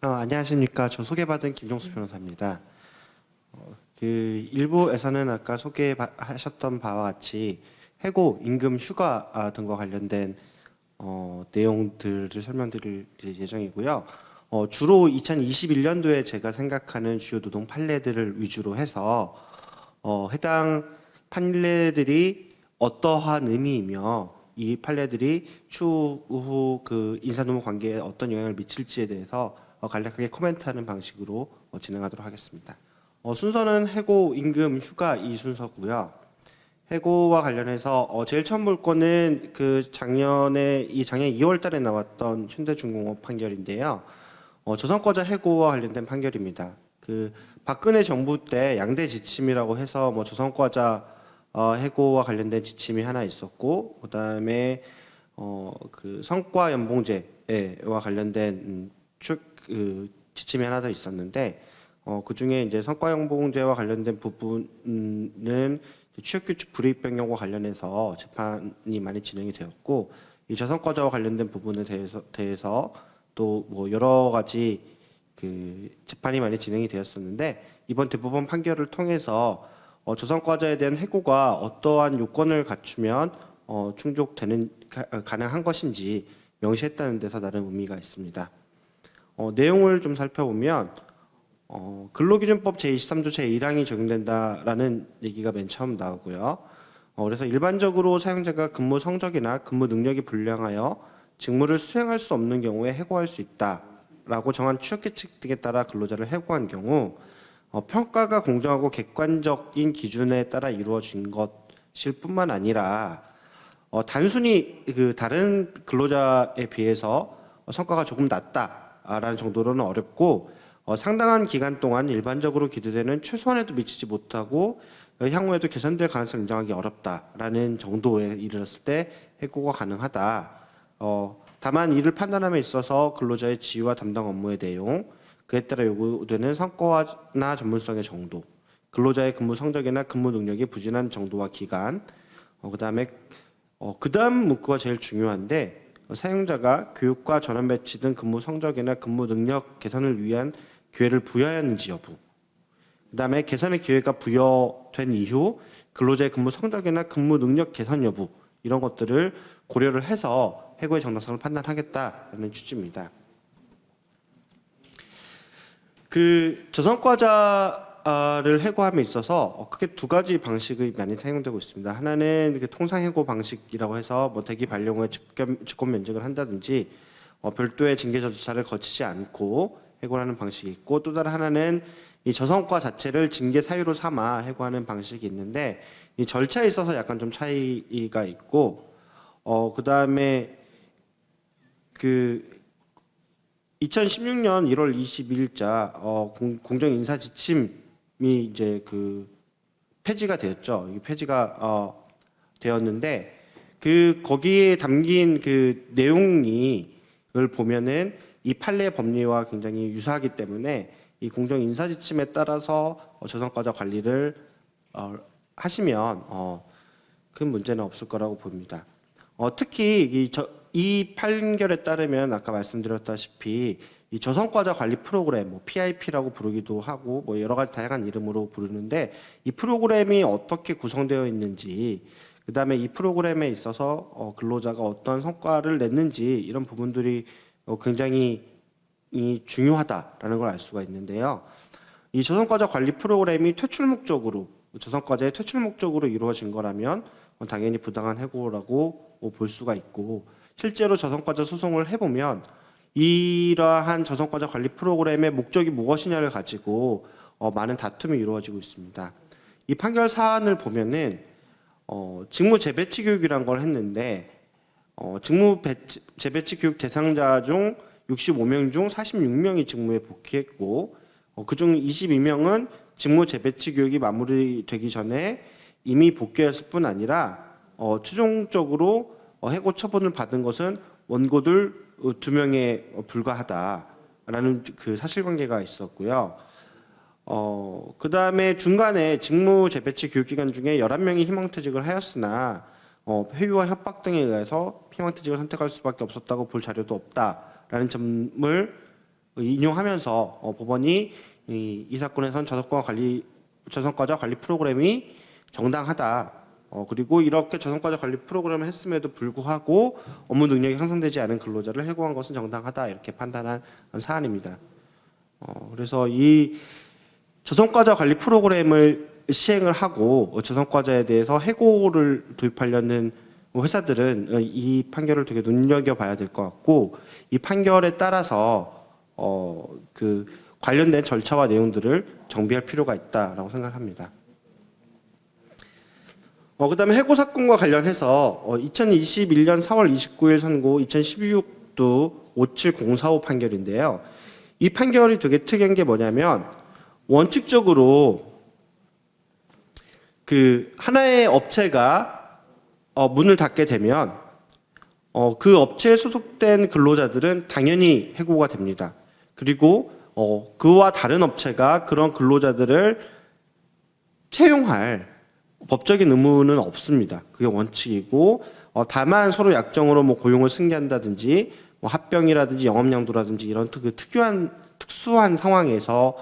안녕하십니까. 저 소개받은 김종수 변호사입니다. 일부에서는 아까 소개하셨던 바와 같이 해고, 임금, 휴가 등과 관련된 내용들을 설명드릴 예정이고요. 주로 2021년도에 제가 생각하는 주요 노동 판례들을 위주로 해서 해당 판례들이 어떠한 의미이며 이 판례들이 추후 그 인사노무 관계에 어떤 영향을 미칠지에 대해서 간략하게 코멘트하는 방식으로 진행하도록 하겠습니다. 순서는 해고, 임금, 휴가 이 순서고요. 해고와 관련해서 제일 처음 볼 거는 작년 2월달에 나왔던 현대중공업 판결인데요. 조선과자 해고와 관련된 판결입니다. 박근혜 정부 때 양대 지침이라고 해서 조선과자 해고와 관련된 지침이 하나 있었고, 그다음에 성과 연봉제와 관련된 지침이 하나 더 있었는데, 그 중에 이제 성과 연봉제와 관련된 부분은 취업규칙 불이익 변경과 관련해서 재판이 많이 진행이 되었고, 이 저성과자와 관련된 부분에 대해서 또 뭐 여러 가지 재판이 많이 진행이 되었었는데, 이번 대법원 판결을 통해서 저성과자에 대한 해고가 어떠한 요건을 갖추면 가능한 것인지 명시했다는 데서 나름 의미가 있습니다. 내용을 좀 살펴보면 근로기준법 제23조 제1항이 적용된다라는 얘기가 맨 처음 나오고요. 그래서 일반적으로 사용자가 근무 성적이나 근무 능력이 불량하여 직무를 수행할 수 없는 경우에 해고할 수 있다라고 정한 취업규칙 등에 따라 근로자를 해고한 경우 평가가 공정하고 객관적인 기준에 따라 이루어진 것일 뿐만 아니라 단순히 다른 근로자에 비해서 성과가 조금 낮다라는 정도로는 어렵고 상당한 기간 동안 일반적으로 기대되는 최소한에도 미치지 못하고 향후에도 개선될 가능성을 인정하기 어렵다라는 정도에 이르렀을 때 해고가 가능하다. 다만 이를 판단함에 있어서 근로자의 지위와 담당 업무의 내용, 그에 따라 요구되는 성과나 전문성의 정도, 근로자의 근무 성적이나 근무 능력의 부진한 정도와 기간, 그다음 문구가 제일 중요한데 사용자가 교육과 전환 배치 등 근무 성적이나 근무 능력 개선을 위한 기회를 부여하였는지 여부, 그다음에 개선의 기회가 부여된 이후 근로자의 근무 성적이나 근무 능력 개선 여부 이런 것들을 고려를 해서 해고의 정당성을 판단하겠다는 취지입니다. 저성과자를 해고함에 있어서 크게 두 가지 방식이 많이 사용되고 있습니다. 하나는 통상 해고 방식이라고 해서 대기 반려 후에 직권 면직을 한다든지 별도의 징계 절차를 거치지 않고 해고를 하는 방식이 있고, 또 다른 하나는 이 저성과 자체를 징계 사유로 삼아 해고하는 방식이 있는데, 이 절차에 있어서 약간 좀 차이가 있고, 그다음에 2016년 1월 22일자 공정인사 지침이 이제 폐지가 되었죠. 이게 폐지가 되었는데 거기에 담긴 내용을 보면은 이 판례 법리와 굉장히 유사하기 때문에 이 공정인사 지침에 따라서 저성과자 관리를 하시면 큰 문제는 없을 거라고 봅니다. 특히 이 판결에 따르면 아까 말씀드렸다시피 이 저성과자 관리 프로그램, PIP라고 부르기도 하고 여러 가지 다양한 이름으로 부르는데, 이 프로그램이 어떻게 구성되어 있는지, 그다음에 이 프로그램에 있어서 근로자가 어떤 성과를 냈는지 이런 부분들이 굉장히 중요하다라는 걸 알 수가 있는데요. 이 저성과자 관리 프로그램이 저성과자의 퇴출 목적으로 이루어진 거라면 당연히 부당한 해고라고 볼 수가 있고, 실제로 저성과자 소송을 해보면 이러한 저성과자 관리 프로그램의 목적이 무엇이냐를 가지고 많은 다툼이 이루어지고 있습니다. 이 판결 사안을 보면은 직무 재배치 교육이란 걸 했는데 직무 재배치 교육 대상자 중 65명 중 46명이 직무에 복귀했고, 그중 22명은 직무 재배치 교육이 마무리되기 전에 이미 복귀했을 뿐 아니라 최종적으로 해고 처분을 받은 것은 원고들 2명에 불과하다라는 사실관계가 있었고요. 그다음에 중간에 직무 재배치 교육 기간 중에 11명이 희망퇴직을 하였으나 회유와 협박 등에 의해서 희망퇴직을 선택할 수밖에 없었다고 볼 자료도 없다라는 점을 인용하면서 법원이 이 사건에선 저성과자 관리 프로그램이 정당하다. 그리고 이렇게 저성과자 관리 프로그램을 했음에도 불구하고 업무 능력이 향상되지 않은 근로자를 해고한 것은 정당하다. 이렇게 판단한 사안입니다. 그래서 이 저성과자 관리 프로그램을 시행을 하고 저성과자에 대해서 해고를 도입하려는 회사들은 이 판결을 되게 눈여겨봐야 될 것 같고, 이 판결에 따라서 그 관련된 절차와 내용들을 정비할 필요가 있다라고 생각합니다. 그다음에 해고 사건과 관련해서 2021년 4월 29일 선고 2016도 57045 판결인데요. 이 판결이 되게 특이한 게 뭐냐면, 원칙적으로 그 하나의 업체가 문을 닫게 되면 그 업체에 소속된 근로자들은 당연히 해고가 됩니다. 그리고 그와 다른 업체가 그런 근로자들을 채용할 법적인 의무는 없습니다. 그게 원칙이고, 다만 서로 약정으로 뭐 고용을 승계한다든지 뭐 합병이라든지 영업양도라든지 이런 특수한 상황에서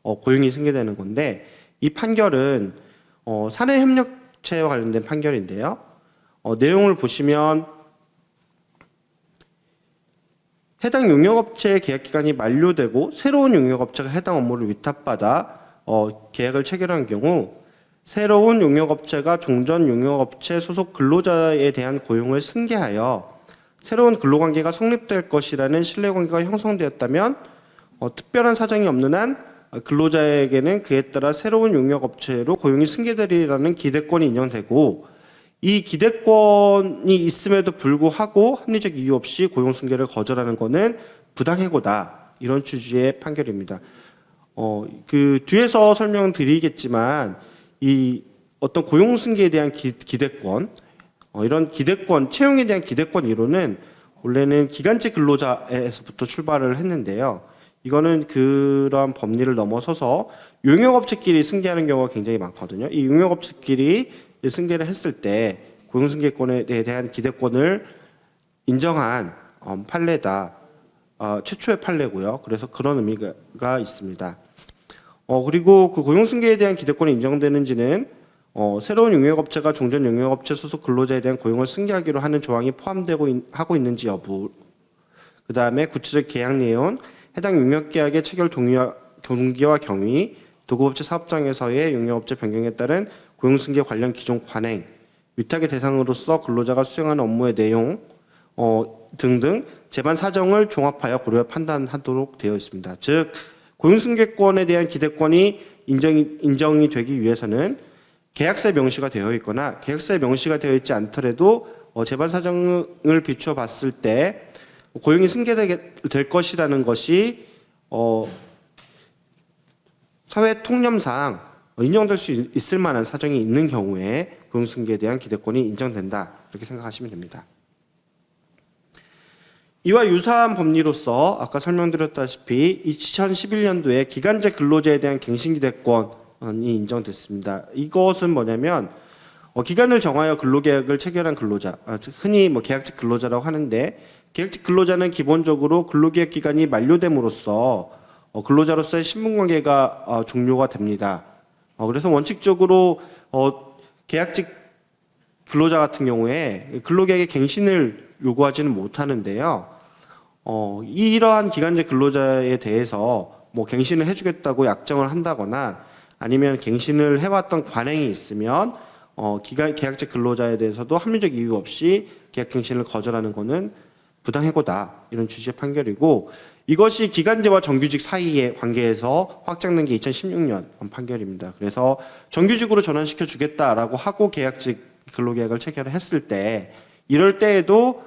고용이 승계되는 건데, 이 판결은 사내협력체와 관련된 판결인데요. 내용을 보시면 해당 용역업체의 계약기간이 만료되고 새로운 용역업체가 해당 업무를 위탁받아 계약을 체결한 경우, 새로운 용역업체가 종전 용역업체 소속 근로자에 대한 고용을 승계하여 새로운 근로관계가 성립될 것이라는 신뢰관계가 형성되었다면 특별한 사정이 없는 한 근로자에게는 그에 따라 새로운 용역업체로 고용이 승계되리라는 기대권이 인정되고, 이 기대권이 있음에도 불구하고 합리적 이유 없이 고용 승계를 거절하는 것은 부당해고다. 이런 취지의 판결입니다. 그 뒤에서 설명드리겠지만, 이 어떤 고용 승계에 대한 기대권, 이런 기대권, 채용에 대한 기대권 이론은 원래는 기간제 근로자에서부터 출발을 했는데요. 이거는 그런 법리를 넘어서서 용역업체끼리 승계하는 경우가 굉장히 많거든요. 이 용역업체끼리 승계를 했을 때 고용승계권에 대한 기대권을 인정한 판례다. 최초의 판례고요. 그래서 그런 의미가 있습니다. 그리고 그 고용승계에 대한 기대권이 인정되는지는 새로운 용역업체가 종전 용역업체 소속 근로자에 대한 고용을 승계하기로 하는 조항이 하고 있는지 여부, 그 다음에 구체적 계약 내용, 해당 용역계약의 체결 동기와 경위, 도급업체 사업장에서의 용역업체 변경에 따른 고용승계 관련 기존 관행, 위탁의 대상으로서 근로자가 수행하는 업무의 내용 등등 재반 사정을 종합하여 고려 판단하도록 되어 있습니다. 즉 고용승계권에 대한 기대권이 인정이 되기 위해서는 계약서에 명시가 되어 있거나 계약서에 명시가 되어 있지 않더라도 재반 사정을 비추어 봤을 때 고용이 승계될 것이라는 것이 사회 통념상 인정될 수 있을 만한 사정이 있는 경우에 고용 승계에 대한 기대권이 인정된다. 이렇게 생각하시면 됩니다. 이와 유사한 법리로서 아까 설명드렸다시피 2011년도에 기간제 근로자에 대한 갱신기대권이 인정됐습니다. 이것은 뭐냐면 기간을 정하여 근로계약을 체결한 근로자, 흔히 뭐 계약직 근로자라고 하는데, 계약직 근로자는 기본적으로 근로계약 기간이 만료됨으로써 근로자로서의 신분관계가 종료가 됩니다. 그래서 원칙적으로 계약직 근로자 같은 경우에 근로계약의 갱신을 요구하지는 못하는데요. 이러한 기간제 근로자에 대해서 뭐 갱신을 해주겠다고 약정을 한다거나 아니면 갱신을 해왔던 관행이 있으면 계약직 근로자에 대해서도 합리적 이유 없이 계약 갱신을 거절하는 것은 부당해고다. 이런 취지의 판결이고, 이것이 기간제와 정규직 사이의 관계에서 확정된 게 2016년 판결입니다. 그래서 정규직으로 전환시켜 주겠다라고 하고 계약직 근로계약을 체결했을 때, 이럴 때에도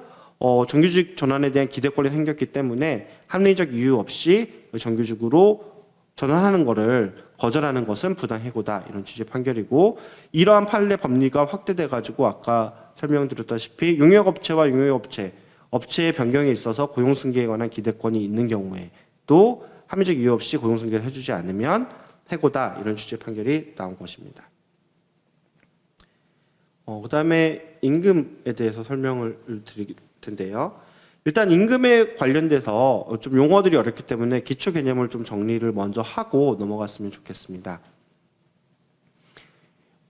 정규직 전환에 대한 기대권이 생겼기 때문에 합리적 이유 없이 정규직으로 전환하는 것을 거절하는 것은 부당해고다. 이런 취지의 판결이고, 이러한 판례 법리가 확대돼 가지고 아까 설명드렸다시피 용역업체와 용역업체 업체의 변경에 있어서 고용승계에 관한 기대권이 있는 경우에 또 합리적 이유 없이 고용승계를 해주지 않으면 해고다. 이런 취지의 판결이 나온 것입니다. 그 다음에 임금에 대해서 설명을 드릴 텐데요. 일단 임금에 관련돼서 좀 용어들이 어렵기 때문에 기초 개념을 좀 정리를 먼저 하고 넘어갔으면 좋겠습니다.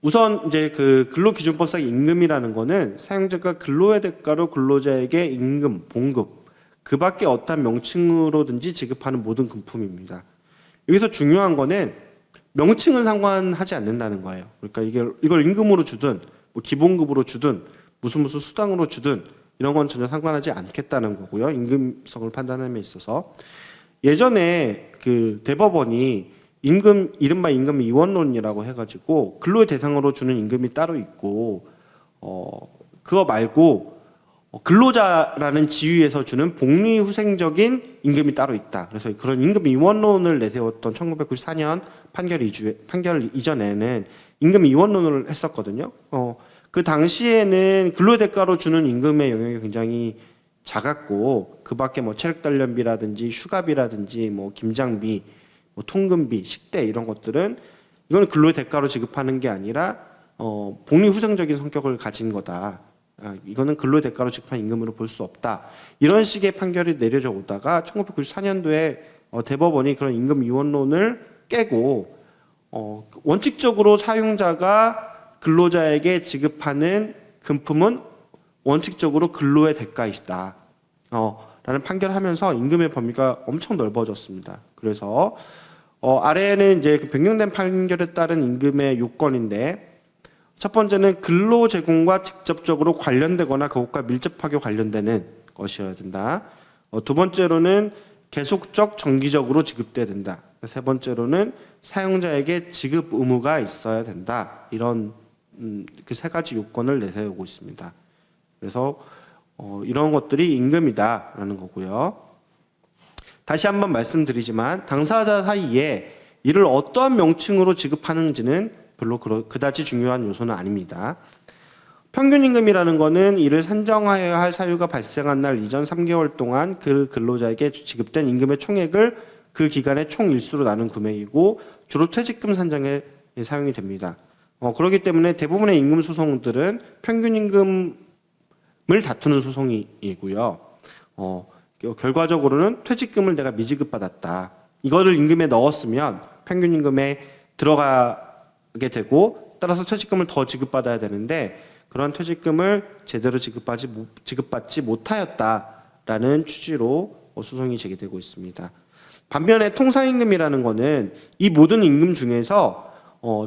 우선 이제 그 근로기준법상 임금이라는 거는 사용자가 근로의 대가로 근로자에게 임금, 봉급, 그 밖에 어떠한 명칭으로든지 지급하는 모든 금품입니다. 여기서 중요한 거는 명칭은 상관하지 않는다는 거예요. 그러니까 이걸 임금으로 주든 뭐 기본급으로 주든 무슨 수당으로 주든 이런 건 전혀 상관하지 않겠다는 거고요. 임금성을 판단함에 있어서 예전에 그 대법원이 이른바 임금 이원론이라고 해가지고 근로의 대상으로 주는 임금이 따로 있고 그거 말고 근로자라는 지위에서 주는 복리후생적인 임금이 따로 있다. 그래서 그런 임금 이원론을 내세웠던 1994년 판결 이전에는 임금 이원론을 했었거든요. 그 당시에는 근로의 대가로 주는 임금의 영역이 굉장히 작았고 그밖에 뭐 체력 단련비라든지 휴가비라든지 뭐 김장비, 뭐 통근비, 식대 이런 것들은 이거는 근로의 대가로 지급하는 게 아니라 복리후생적인 성격을 가진 거다. 이거는 근로의 대가로 지급한 임금으로 볼 수 없다. 이런 식의 판결이 내려져 오다가 1994년도에 대법원이 그런 임금 이원론을 깨고 원칙적으로 사용자가 근로자에게 지급하는 금품은 원칙적으로 근로의 대가이다. 라는 판결하면서 임금의 범위가 엄청 넓어졌습니다. 그래서 아래에는 이제 그 변경된 판결에 따른 임금의 요건인데 첫 번째는 근로 제공과 직접적으로 관련되거나 그것과 밀접하게 관련되는 것이어야 된다. 두 번째로는 계속적 정기적으로 지급돼야 된다. 세 번째로는 사용자에게 지급 의무가 있어야 된다. 이런 그 세 가지 요건을 내세우고 있습니다. 그래서 이런 것들이 임금이다라는 거고요. 다시 한번 말씀드리지만 당사자 사이에 이를 어떠한 명칭으로 지급하는지는 별로 그다지 중요한 요소는 아닙니다. 평균임금이라는 거는 이를 산정하여야 할 사유가 발생한 날 이전 3개월 동안 그 근로자에게 지급된 임금의 총액을 그 기간의 총 일수로 나눈 금액이고 주로 퇴직금 산정에 사용이 됩니다. 그렇기 때문에 대부분의 임금 소송들은 평균임금을 다투는 소송이고요. 결과적으로는 퇴직금을 내가 미지급받았다. 이거를 임금에 넣었으면 평균임금에 들어가게 되고 따라서 퇴직금을 더 지급받아야 되는데 그런 퇴직금을 제대로 지급받지 못하였다라는 취지로 소송이 제기되고 있습니다. 반면에 통상임금이라는 거는 이 모든 임금 중에서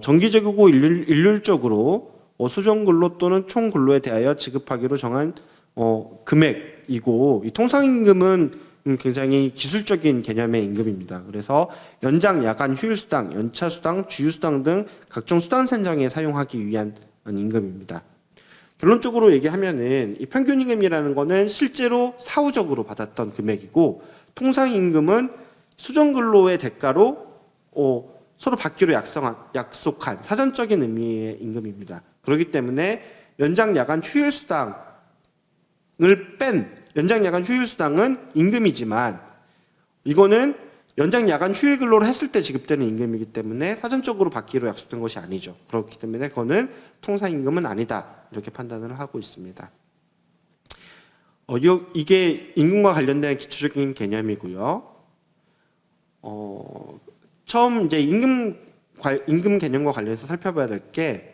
정기적이고 일률적으로 수정근로 또는 총근로에 대하여 지급하기로 정한 금액이고 이 통상임금은 굉장히 기술적인 개념의 임금입니다. 그래서 연장, 야간, 휴일수당, 연차수당, 주휴수당 등 각종 수당 산정에 사용하기 위한 임금입니다. 결론적으로 얘기하면은 이 평균임금이라는 거는 실제로 사후적으로 받았던 금액이고 통상임금은 수정근로의 대가로 서로 받기로 약속한 사전적인 의미의 임금입니다. 그렇기 때문에 연장, 야간, 휴일수당을 뺀 연장, 야간, 휴일수당은 임금이지만 이거는 연장, 야간, 휴일 근로를 했을 때 지급되는 임금이기 때문에 사전적으로 받기로 약속된 것이 아니죠. 그렇기 때문에 그거는 통상임금은 아니다. 이렇게 판단을 하고 있습니다. 이게 임금과 관련된 기초적인 개념이고요. 처음 이제 임금 개념과 관련해서 살펴봐야 될 게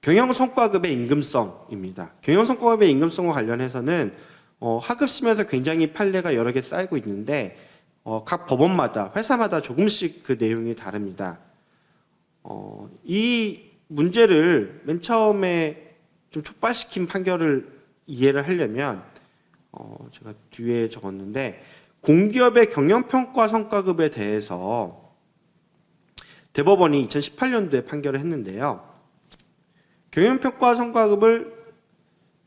경영성과급의 임금성입니다. 경영성과급의 임금성과 관련해서는 하급심에서 굉장히 판례가 여러 개 쌓이고 있는데 각 법원마다 회사마다 조금씩 그 내용이 다릅니다. 이 문제를 맨 처음에 좀 촉발시킨 판결을 이해를 하려면 제가 뒤에 적었는데 공기업의 경영평가 성과급에 대해서 대법원이 2018년도에 판결을 했는데요. 경영평가 성과급을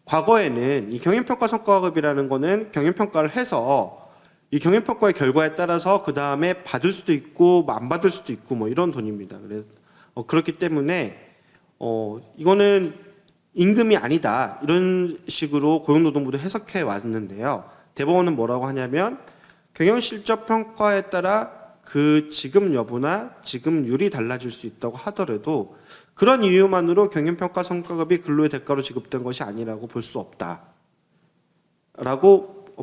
과거에는 이 경영평가 성과급이라는 거는 경영평가를 해서 이 경영평가의 결과에 따라서 그 다음에 받을 수도 있고 안 받을 수도 있고 뭐 이런 돈입니다. 그래서 그렇기 때문에 이거는 임금이 아니다 이런 식으로 고용노동부도 해석해 왔는데요. 대법원은 뭐라고 하냐면 경영실적 평가에 따라 그 지급 여부나 지급률이 달라질 수 있다고 하더라도 그런 이유만으로 경영평가 성과급이 근로의 대가로 지급된 것이 아니라고 볼 수 없다.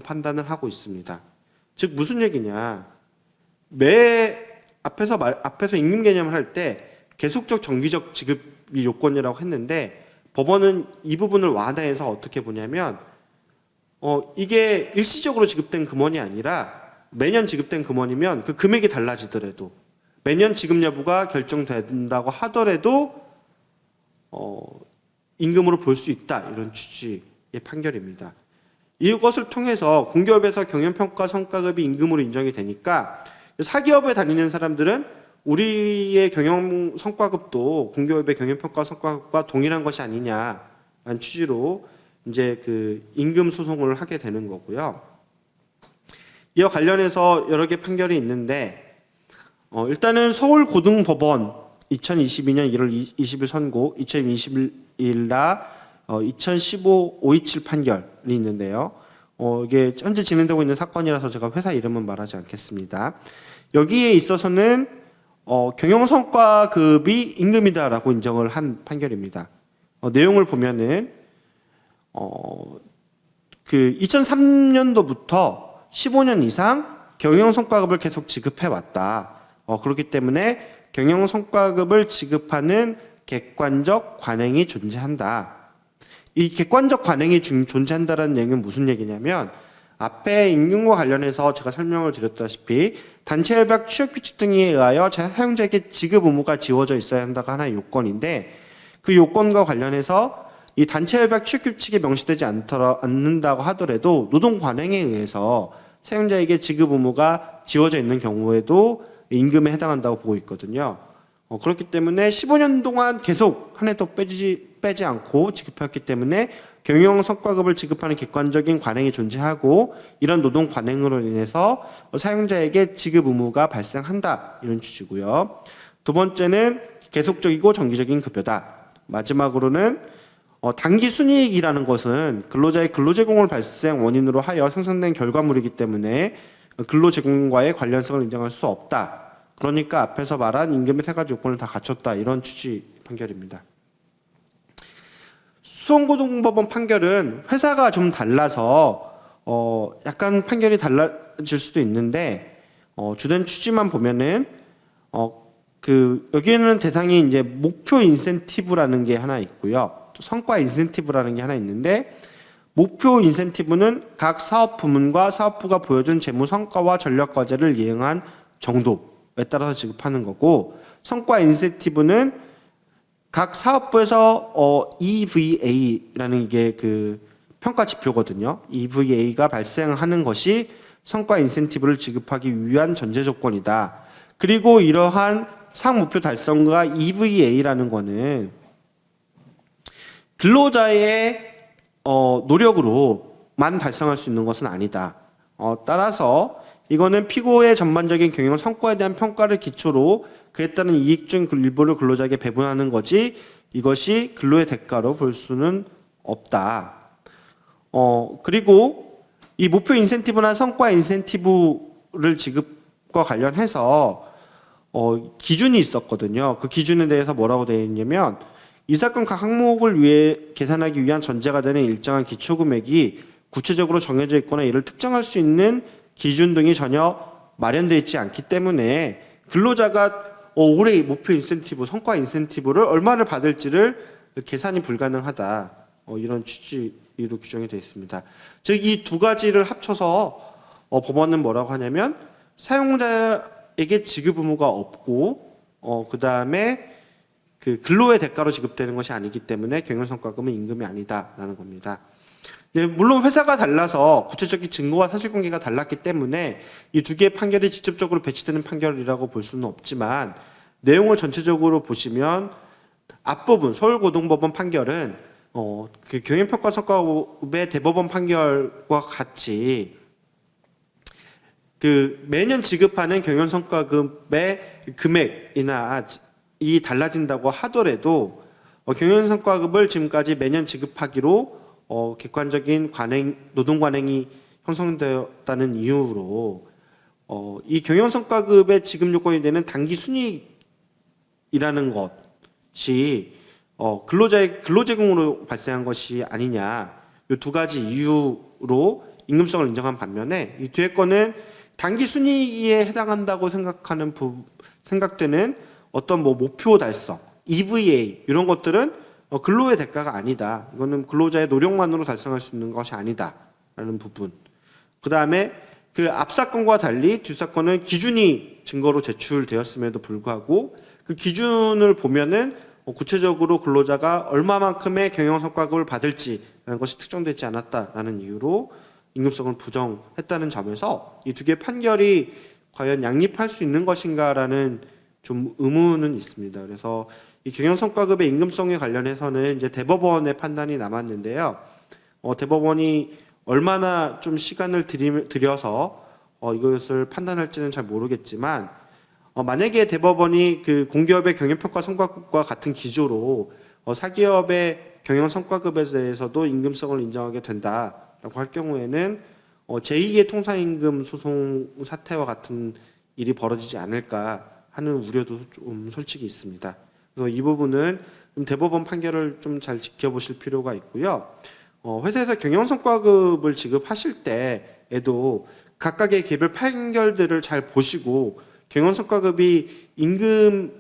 판단을 하고 있습니다. 즉 무슨 얘기냐? 앞에서 임금 개념을 할 때 계속적 정기적 지급이 요건이라고 했는데 법원은 이 부분을 완화해서 어떻게 보냐면 이게 일시적으로 지급된 금원이 아니라 매년 지급된 금원이면 그 금액이 달라지더라도 매년 지급 여부가 결정된다고 하더라도 임금으로 볼 수 있다, 이런 취지의 판결입니다. 이것을 통해서 공기업에서 경영평가 성과급이 임금으로 인정이 되니까 사기업에 다니는 사람들은 우리의 경영 성과급도 공기업의 경영평가 성과급과 동일한 것이 아니냐라는 취지로 이제 그 임금 소송을 하게 되는 거고요. 이와 관련해서 여러 개 판결이 있는데 일단은 서울고등법원 2022년 1월 20일 선고, 2021일 날 2015 527 판결이 있는데요. 이게 현재 진행되고 있는 사건이라서 제가 회사 이름은 말하지 않겠습니다. 여기에 있어서는 경영성과급이 임금이다라고 인정을 한 판결입니다. 내용을 보면은 그 2003년도부터 15년 이상 경영성과급을 계속 지급해 왔다. 그렇기 때문에 경영성과급을 지급하는 객관적 관행이 존재한다. 이 객관적 관행이 존재한다는 얘기는 무슨 얘기냐면 앞에 임금과 관련해서 제가 설명을 드렸다시피 단체협약 취역규칙 등에 의하여 사용자에게 지급 의무가 지워져 있어야 한다가 하나의 요건인데 그 요건과 관련해서 이 단체협약 취역규칙에 명시되지 않는다고 하더라도 노동 관행에 의해서 사용자에게 지급 의무가 지워져 있는 경우에도 임금에 해당한다고 보고 있거든요. 그렇기 때문에 15년 동안 계속 한 해도 빼지 않고 지급했기 때문에 경영 성과급을 지급하는 객관적인 관행이 존재하고 이런 노동 관행으로 인해서 사용자에게 지급 의무가 발생한다, 이런 취지고요. 두 번째는 계속적이고 정기적인 급여다. 마지막으로는 단기 순이익이라는 것은 근로자의 근로제공을 발생 원인으로 하여 생성된 결과물이기 때문에 근로제공과의 관련성을 인정할 수 없다. 그러니까 앞에서 말한 임금의 세 가지 요건을 다 갖췄다, 이런 취지 판결입니다. 수원고등법원 판결은 회사가 좀 달라서 약간 판결이 달라질 수도 있는데 주된 취지만 보면은 여기에는 대상이 이제 목표 인센티브라는 게 하나 있고요. 또 성과 인센티브라는 게 하나 있는데 목표 인센티브는 각 사업 부문과 사업부가 보여준 재무 성과와 전략 과제를 이행한 정도에 따라서 지급하는 거고, 성과 인센티브는 각 사업부에서 EVA라는 게 그 평가 지표거든요. EVA가 발생하는 것이 성과 인센티브를 지급하기 위한 전제 조건이다. 그리고 이러한 상목표 달성과 EVA라는 거는 근로자의 노력으로만 달성할 수 있는 것은 아니다. 따라서 이거는 피고의 전반적인 경영 성과에 대한 평가를 기초로 그에 따른 이익 중 일부를 근로자에게 배분하는 거지 이것이 근로의 대가로 볼 수는 없다. 그리고 이 목표 인센티브나 성과 인센티브를 지급과 관련해서 기준이 있었거든요. 그 기준에 대해서 뭐라고 되어 있냐면 이 사건 각 항목을 위해 계산하기 위한 전제가 되는 일정한 기초금액이 구체적으로 정해져 있거나 이를 특정할 수 있는 기준 등이 전혀 마련되어 있지 않기 때문에 근로자가 올해 목표 인센티브, 성과 인센티브를 얼마를 받을지를 계산이 불가능하다. 이런 취지로 규정이 되어 있습니다. 즉 이 두 가지를 합쳐서 법원은 뭐라고 하냐면 사용자에게 지급 의무가 없고 그 다음에 그 근로의 대가로 지급되는 것이 아니기 때문에 경영성과금은 임금이 아니다라는 겁니다. 네, 물론 회사가 달라서 구체적인 증거와 사실관계가 달랐기 때문에 이 두 개의 판결이 직접적으로 배치되는 판결이라고 볼 수는 없지만 내용을 전체적으로 보시면 앞부분 서울고등법원 판결은 그 경영평가성과급의 대법원 판결과 같이 그 매년 지급하는 경영성과급의 금액이나 이 달라진다고 하더라도 경영성과급을 지금까지 매년 지급하기로 객관적인 노동 관행이 형성되었다는 이유로 이 경영성과급의 지급 요건이 되는 단기 순이익이라는 것이 근로자의 근로제공으로 발생한 것이 아니냐, 이 두 가지 이유로 임금성을 인정한 반면에 이 뒤에 거는 단기 순이익에 해당한다고 생각되는 어떤 뭐 목표 달성, EVA 이런 것들은 근로의 대가가 아니다. 이거는 근로자의 노력만으로 달성할 수 있는 것이 아니다라는 부분. 그 다음에 그 앞사건과 달리 뒷사건은 기준이 증거로 제출되었음에도 불구하고 그 기준을 보면은 구체적으로 근로자가 얼마만큼의 경영성과급을 받을지라는 것이 특정되지 않았다라는 이유로 임금성을 부정했다는 점에서 이 두 개의 판결이 과연 양립할 수 있는 것인가라는 좀 의문은 있습니다. 그래서 이 경영성과급의 임금성에 관련해서는 이제 대법원의 판단이 남았는데요. 대법원이 얼마나 좀 시간을 들여서 이것을 판단할지는 잘 모르겠지만 만약에 대법원이 그 공기업의 경영평가 성과급과 같은 기조로 사기업의 경영성과급에 대해서도 임금성을 인정하게 된다라고 할 경우에는 제2의 통상임금 소송 사태와 같은 일이 벌어지지 않을까 하는 우려도 좀 솔직히 있습니다. 그래서 이 부분은 좀 대법원 판결을 좀 잘 지켜보실 필요가 있고요. 회사에서 경영성과급을 지급하실 때에도 각각의 개별 판결들을 잘 보시고 경영성과급이 임금이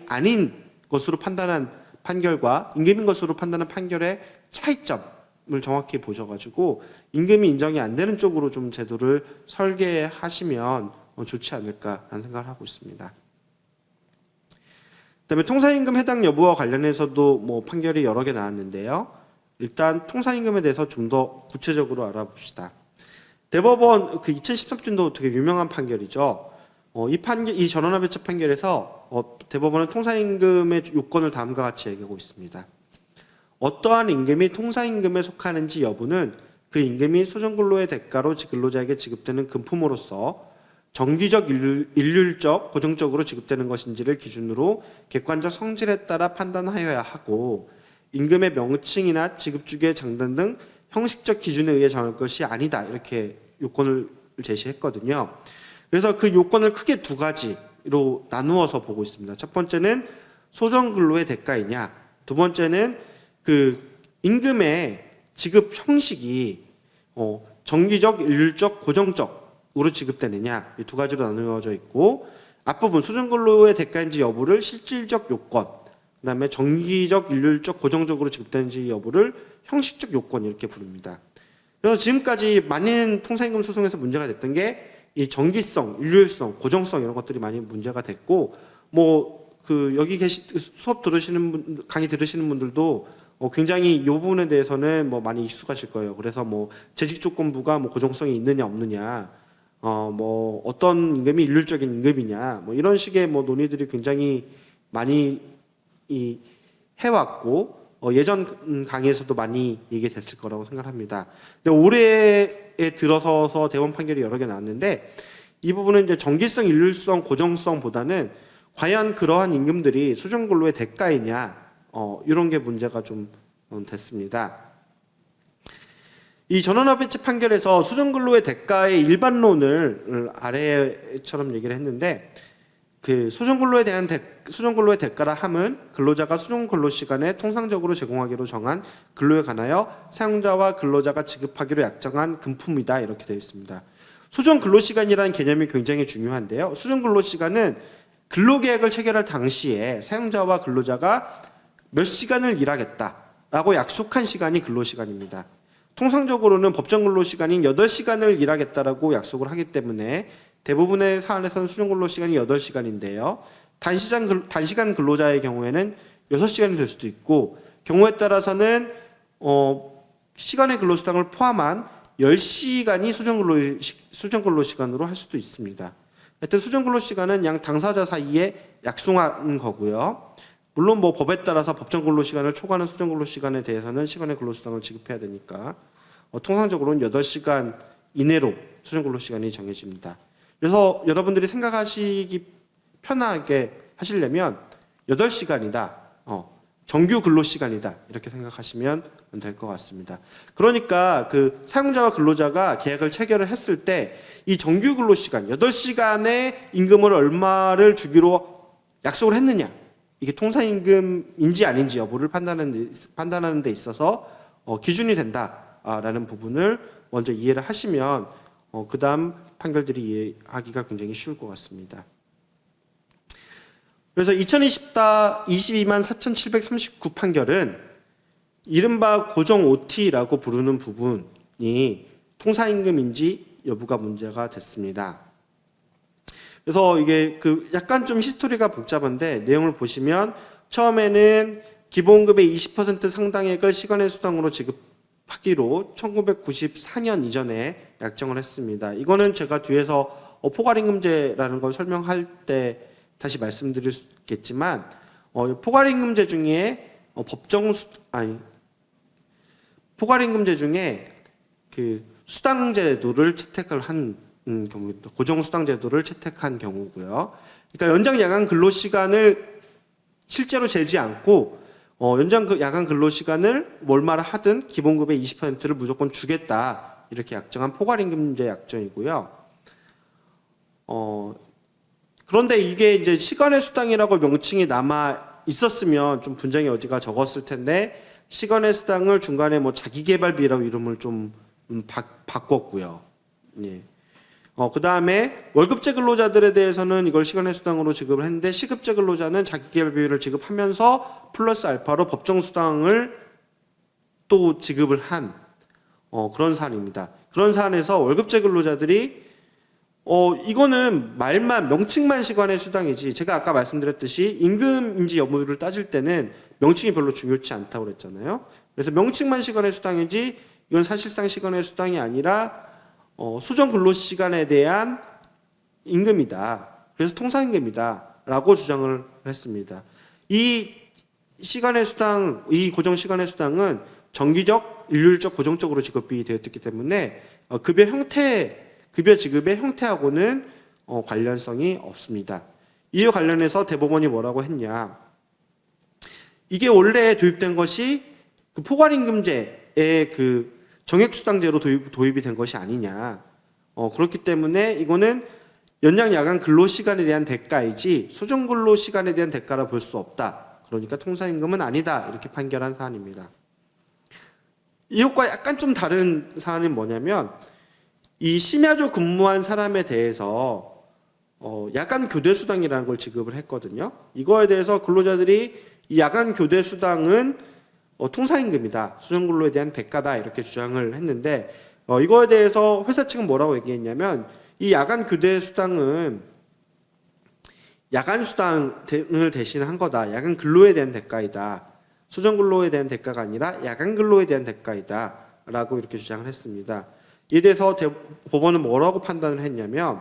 아닌 것으로 판단한 판결과 임금인 것으로 판단한 판결의 차이점을 정확히 보셔가지고 임금이 인정이 안 되는 쪽으로 좀 제도를 설계하시면 좋지 않을까라는 생각을 하고 있습니다. 그다음에 통상임금 해당 여부와 관련해서도 뭐 판결이 여러 개 나왔는데요. 일단 통상임금에 대해서 좀 더 구체적으로 알아봅시다. 대법원 그 2013년도 되게 유명한 판결이죠. 이 전원합의체 판결에서 대법원은 통상임금의 요건을 다음과 같이 얘기하고 있습니다. 어떠한 임금이 통상임금에 속하는지 여부는 그 임금이 소정근로의 대가로 근로자에게 지급되는 금품으로서 정기적, 일률적, 고정적으로 지급되는 것인지를 기준으로 객관적 성질에 따라 판단하여야 하고 임금의 명칭이나 지급주기의 장단 등 형식적 기준에 의해 정할 것이 아니다. 이렇게 요건을 제시했거든요. 그래서 그 요건을 크게 두 가지로 나누어서 보고 있습니다. 첫 번째는 소정근로의 대가이냐, 두 번째는 그 임금의 지급 형식이 정기적, 일률적, 고정적으로 지급되느냐, 이 두 가지로 나누어져 있고 앞부분 소정근로의 대가인지 여부를 실질적 요건, 그다음에 정기적, 일률적, 고정적으로 지급되는지 여부를 형식적 요건 이렇게 부릅니다. 그래서 지금까지 많은 통상임금 소송에서 문제가 됐던 게 이 정기성, 일률성, 고정성 이런 것들이 많이 문제가 됐고 뭐 그 여기 수업 들으시는 분, 강의 들으시는 분들도 굉장히 이 부분에 대해서는 뭐 많이 익숙하실 거예요. 그래서 뭐 재직 조건부가 뭐 고정성이 있느냐 없느냐, 뭐 어떤 임금이 일률적인 임금이냐, 뭐 이런 식의 뭐 논의들이 굉장히 많이 해왔고 예전 강의에서도 많이 얘기됐을 거라고 생각합니다. 근데 올해에 들어서서 대법원 판결이 여러 개 나왔는데 이 부분은 이제 정기성, 일률성, 고정성보다는 과연 그러한 임금들이 소정근로의 대가이냐 이런 게 문제가 좀 됐습니다. 이 전원합의체 판결에서 소정근로의 대가의 일반론을 아래처럼 얘기를 했는데 그 소정근로에 대한 소정근로의 대가라 함은 근로자가 소정근로 시간에 통상적으로 제공하기로 정한 근로에 관하여 사용자와 근로자가 지급하기로 약정한 금품이다 이렇게 되어 있습니다. 소정근로시간이라는 개념이 굉장히 중요한데요. 소정근로시간은 근로계약을 체결할 당시에 사용자와 근로자가 몇 시간을 일하겠다라고 약속한 시간이 근로시간입니다. 통상적으로는 법정 근로시간인 8시간을 일하겠다라고 약속을 하기 때문에 대부분의 사안에서는 수정근로시간이 8시간인데요. 단시간 근로자의 경우에는 6시간이 될 수도 있고 경우에 따라서는 시간의 근로수당을 포함한 10시간이 수정근로시간으로 할 수도 있습니다. 하여튼 수정근로시간은 양 당사자 사이에 약속한 거고요. 물론 뭐 법에 따라서 법정 근로시간을 초과하는 수정근로시간에 대해서는 시간의 근로수당을 지급해야 되니까 통상적으로는 8시간 이내로 수정근로시간이 정해집니다. 그래서 여러분들이 생각하시기 편하게 하시려면 8시간이다. 정규 근로시간이다. 이렇게 생각하시면 될 것 같습니다. 그러니까 그 사용자와 근로자가 계약을 체결을 했을 때 이 정규 근로시간 8시간의 임금을 얼마를 주기로 약속을 했느냐. 이게 통상임금인지 아닌지 여부를 판단하는 데 있어서 기준이 된다라는 부분을 먼저 이해를 하시면 그다음 판결들이 이해하기가 굉장히 쉬울 것 같습니다. 그래서 2022만 4,739 판결은 이른바 고정 OT라고 부르는 부분이 통사임금인지 여부가 문제가 됐습니다. 그래서 이게 약간 좀 히스토리가 복잡한데 내용을 보시면 처음에는 기본급의 20% 상당액을 시간의 수당으로 지급하기로 1994년 이전에 약정을 했습니다. 이거는 제가 뒤에서 포괄임금제라는 걸 설명할 때 다시 말씀드리겠지만 포괄임금제 중에 포괄임금제 중에 그 수당제도를 채택을 한 경우입니다. 고정수당제도를 채택한 경우고요. 그러니까 연장 야간 근로시간을 실제로 재지 않고 연장 야간 근로시간을 월말 하든 기본급의 20%를 무조건 주겠다 이렇게 약정한 포괄임금제 약정이고요. 그런데 이게 이제 시간의 수당이라고 명칭이 남아 있었으면 좀 분쟁의 여지가 적었을 텐데 시간의 수당을 중간에 뭐 자기개발비라고 이름을 좀 바꿨고요. 예. 그 다음에 월급제 근로자들에 대해서는 이걸 시간의 수당으로 지급을 했는데 시급제 근로자는 자기개발비를 지급하면서 플러스 알파로 법정수당을 또 지급을 한 그런 사안입니다. 그런 사안에서 월급제 근로자들이 이거는 말만 명칭만 시간의 수당이지 제가 아까 말씀드렸듯이 임금인지 여부를 따질 때는 명칭이 별로 중요치 않다고 그랬잖아요. 그래서 명칭만 시간의 수당이지 이건 사실상 시간의 수당이 아니라 소정 근로 시간에 대한 임금이다. 그래서 통상임금이다라고 주장을 했습니다. 이 시간의 수당, 이 고정 시간의 수당은 정기적, 일률적, 고정적으로 지급이 되었기 때문에 급여 지급의 형태하고는 관련성이 없습니다. 이와 관련해서 대법원이 뭐라고 했냐? 이게 원래 도입된 것이 그 포괄임금제의 그 정액수당제로 도입이 된 것이 아니냐. 그렇기 때문에 이거는 연장 야간 근로시간에 대한 대가이지 소정근로시간에 대한 대가라 볼 수 없다. 그러니까 통사임금은 아니다. 이렇게 판결한 사안입니다. 이것과 약간 좀 다른 사안은 뭐냐면 이 심야조 근무한 사람에 대해서 야간 교대 수당이라는 걸 지급을 했거든요. 이거에 대해서 근로자들이 이 야간 교대 수당은 통사임금이다. 수정근로에 대한 대가다. 이렇게 주장을 했는데 이거에 대해서 회사 측은 뭐라고 얘기했냐면 이 야간 교대 수당은 야간 수당을 대신한 거다. 야간 근로에 대한 대가이다. 수정근로에 대한 대가가 아니라 야간 근로에 대한 대가이다. 라고 이렇게 주장을 했습니다. 이에 대해서 법원은 뭐라고 판단을 했냐면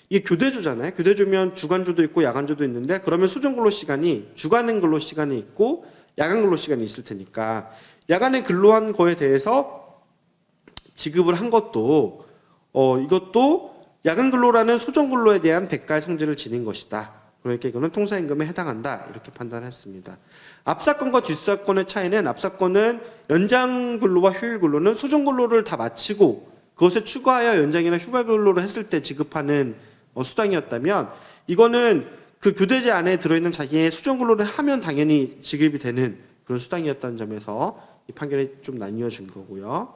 이게 교대조잖아요. 교대조면 주간조도 있고 야간조도 있는데 그러면 수정근로시간이 주간 근로시간이 있고 야간 근로시간이 있을 테니까 야간에 근로한 거에 대해서 지급을 한 것도 이것도 야간 근로라는 소정 근로에 대한 대가의 성질을 지닌 것이다. 그러니까 이거는 통사임금에 해당한다. 이렇게 판단했습니다. 앞사건과 뒷사건의 차이는 앞사건은 연장 근로와 휴일 근로는 소정 근로를 다 마치고 그것에 추가하여 연장이나 휴가 근로를 했을 때 지급하는 수당이었다면 이거는 그 교대제 안에 들어있는 자기의 수정 근로를 하면 당연히 지급이 되는 그런 수당이었다는 점에서 이 판결이 좀 나뉘어진 거고요.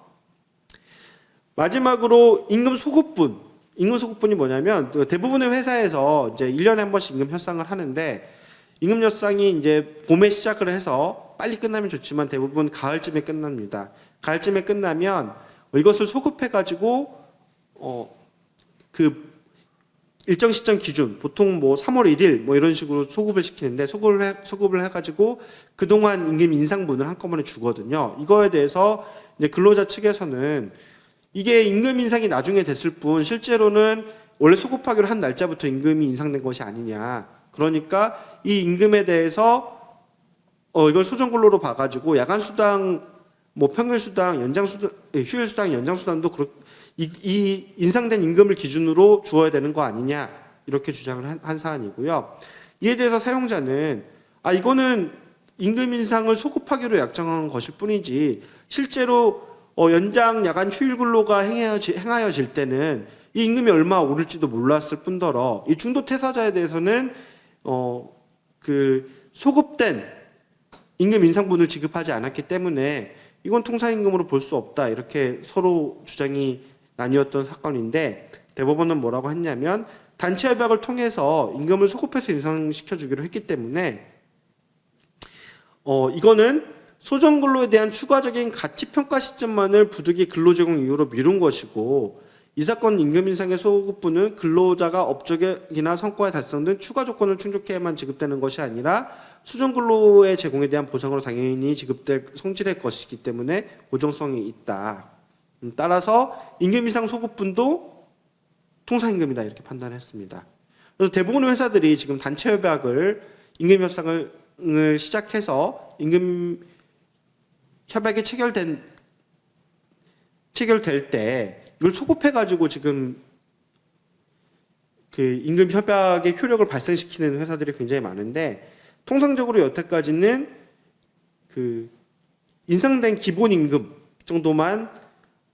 마지막으로 임금 소급분. 임금 소급분이 뭐냐면 대부분의 회사에서 이제 1년에 한 번씩 임금 협상을 하는데 임금 협상이 이제 봄에 시작을 해서 빨리 끝나면 좋지만 대부분 가을쯤에 끝납니다. 가을쯤에 끝나면 이것을 소급해 가지고 그 일정 시점 기준 보통 뭐 3월 1일 뭐 이런 식으로 소급을 시키는데 소급을 해 가지고 그동안 임금 인상분을 한꺼번에 주거든요. 이거에 대해서 이제 근로자 측에서는 이게 임금 인상이 나중에 됐을 뿐 실제로는 원래 소급하기로 한 날짜부터 임금이 인상된 것이 아니냐. 그러니까 이 임금에 대해서 이걸 소정근로로 봐가지고 야간 수당, 뭐 평일 수당, 연장 수당, 휴일 수당, 연장 수당도 이 인상된 임금을 기준으로 주어야 되는 거 아니냐 이렇게 주장을 한 사안이고요. 이에 대해서 사용자는 이거는 임금 인상을 소급하기로 약정한 것일 뿐이지 실제로 연장 야간 휴일 근로가 행하여질 때는 이 임금이 얼마 오를지도 몰랐을 뿐더러 이 중도 퇴사자에 대해서는 그 소급된 임금 인상분을 지급하지 않았기 때문에 이건 통사임금으로 볼 수 없다. 이렇게 서로 주장이 나뉘었던 사건인데 대법원은 뭐라고 했냐면 단체 협약을 통해서 임금을 소급해서 인상시켜 주기로 했기 때문에 이거는 소정근로에 대한 추가적인 가치평가 시점만을 부득이 근로제공 이유로 미룬 것이고 이 사건 임금 인상의 소급분은 근로자가 업적이나 성과에 달성된 추가 조건을 충족해야만 지급되는 것이 아니라 수정근로의 제공에 대한 보상으로 당연히 지급될 성질의 것이기 때문에 고정성이 있다. 따라서 임금 인상 소급분도 통상임금이다 이렇게 판단했습니다. 그래서 대부분의 회사들이 지금 단체 협약을 임금 협상을 시작해서 임금 협약이 체결될 때 이걸 소급해가지고 지금 그 임금 협약의 효력을 발생시키는 회사들이 굉장히 많은데 통상적으로 여태까지는 그 인상된 기본 임금 정도만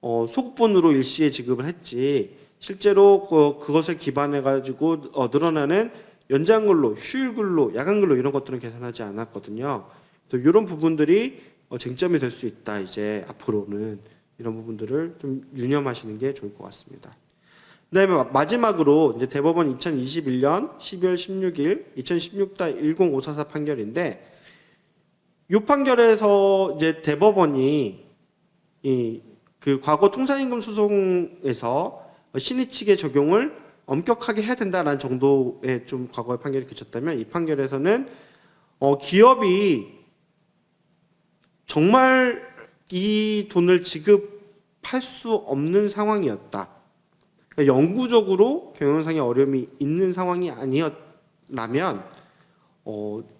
소급분으로 일시에 지급을 했지 실제로 그것을 기반해 가지고 늘어나는 연장근로, 휴일근로, 야간근로 이런 것들은 계산하지 않았거든요. 또 이런 부분들이 쟁점이 될 수 있다. 이제 앞으로는 이런 부분들을 좀 유념하시는 게 좋을 것 같습니다. 그다음에 마지막으로 이제 대법원 2021년 12월 16일 2016-10544 판결인데 이 판결에서 이제 대법원이 그 과거 통상임금 소송에서 신의 측의 적용을 엄격하게 해야 된다라는 정도의 좀 과거의 판결이 그쳤다면 이 판결에서는 기업이 정말 이 돈을 지급할 수 없는 상황이었다. 그러니까 영구적으로 경영상의 어려움이 있는 상황이 아니었라면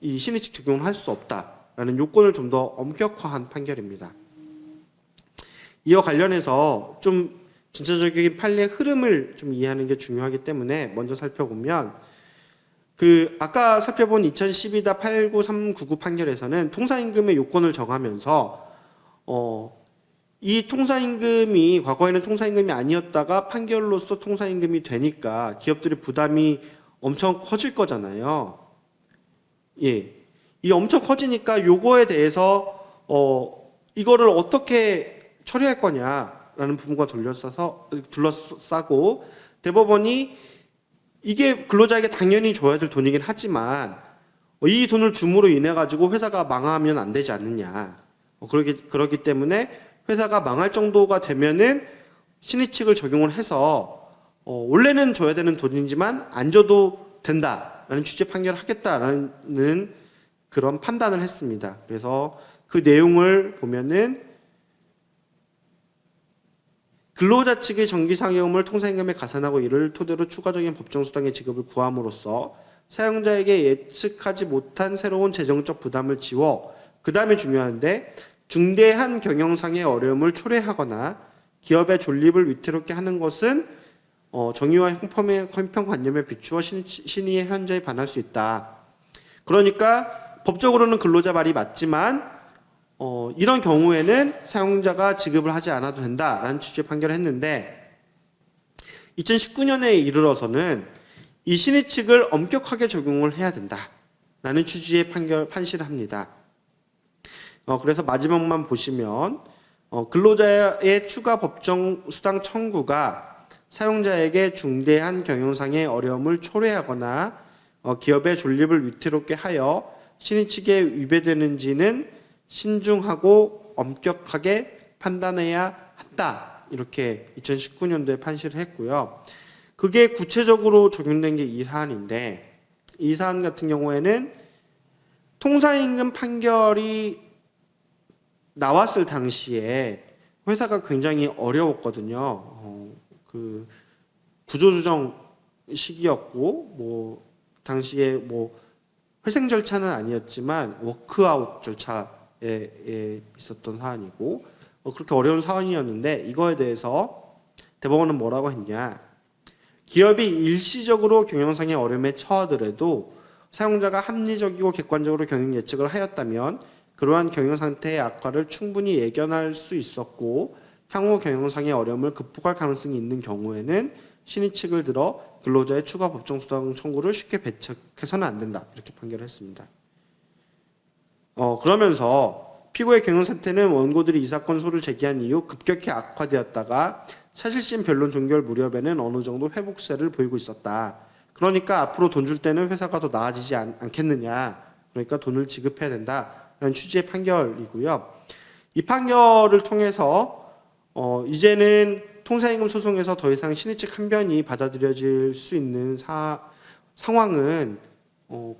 이 신의 측 적용을 할 수 없다라는 요건을 좀 더 엄격화한 판결입니다. 이와 관련해서 좀 전체적인 판례의 흐름을 좀 이해하는 게 중요하기 때문에 먼저 살펴보면 그 아까 살펴본 2012-89399 판결에서는 통사임금의 요건을 정하면서 이 통사임금이 과거에는 통사임금이 아니었다가 판결로서 통사임금이 되니까 기업들의 부담이 엄청 커질 거잖아요. 예, 이 엄청 커지니까 요거에 대해서 이거를 어떻게 처리할 거냐라는 부분과 둘러싸고 대법원이 이게 근로자에게 당연히 줘야 될 돈이긴 하지만 이 돈을 줌으로 인해 가지고 회사가 망하면 안 되지 않느냐. 그렇기 때문에 회사가 망할 정도가 되면은 신의 측을 적용을 해서 원래는 줘야 되는 돈이지만 안 줘도 된다라는 취지의 판결을 하겠다라는 그런 판단을 했습니다. 그래서 그 내용을 보면은 근로자 측의 정기상여금을 통사임금에 가산하고 이를 토대로 추가적인 법정수당의 지급을 구함으로써 사용자에게 예측하지 못한 새로운 재정적 부담을 지워 그 다음에 중요한데 중대한 경영상의 어려움을 초래하거나 기업의 존립을 위태롭게 하는 것은 정의와 형평관념에 비추어 신의의 현저히 반할 수 있다. 그러니까 법적으로는 근로자 말이 맞지만 이런 경우에는 사용자가 지급을 하지 않아도 된다라는 취지의 판결을 했는데 2019년에 이르러서는 이 신의 측을 엄격하게 적용을 해야 된다라는 취지의 판시를 합니다. 그래서 마지막만 보시면 근로자의 추가 법정 수당 청구가 사용자에게 중대한 경영상의 어려움을 초래하거나 기업의 존립을 위태롭게 하여 신의 측에 위배되는지는 신중하고 엄격하게 판단해야 한다. 이렇게 2019년도에 판시를 했고요. 그게 구체적으로 적용된 게 이 사안인데 이 사안 같은 경우에는 통사임금 판결이 나왔을 당시에 회사가 굉장히 어려웠거든요. 그 구조조정 시기였고 뭐 당시에 뭐 회생 절차는 아니었지만 워크아웃 절차에 있었던 사안이고 그렇게 어려운 사안이었는데 이거에 대해서 대법원은 뭐라고 했냐? 기업이 일시적으로 경영상의 어려움에 처하더라도 사용자가 합리적이고 객관적으로 경영 예측을 하였다면 그러한 경영 상태의 악화를 충분히 예견할 수 있었고 향후 경영상의 어려움을 극복할 가능성이 있는 경우에는 신의 측을 들어 근로자의 추가 법정 수당 청구를 쉽게 배척해서는 안 된다. 이렇게 판결을 했습니다. 그러면서 피고의 경영 상태는 원고들이 이 사건 소를 제기한 이후 급격히 악화되었다가 사실심 변론 종결 무렵에는 어느 정도 회복세를 보이고 있었다. 그러니까 앞으로 돈 줄 때는 회사가 더 나아지지 않겠느냐. 그러니까 돈을 지급해야 된다라는 취지의 판결이고요. 이 판결을 통해서 이제는 통사임금 소송에서 더 이상 신의 측 항변이 받아들여질 수 있는 상황은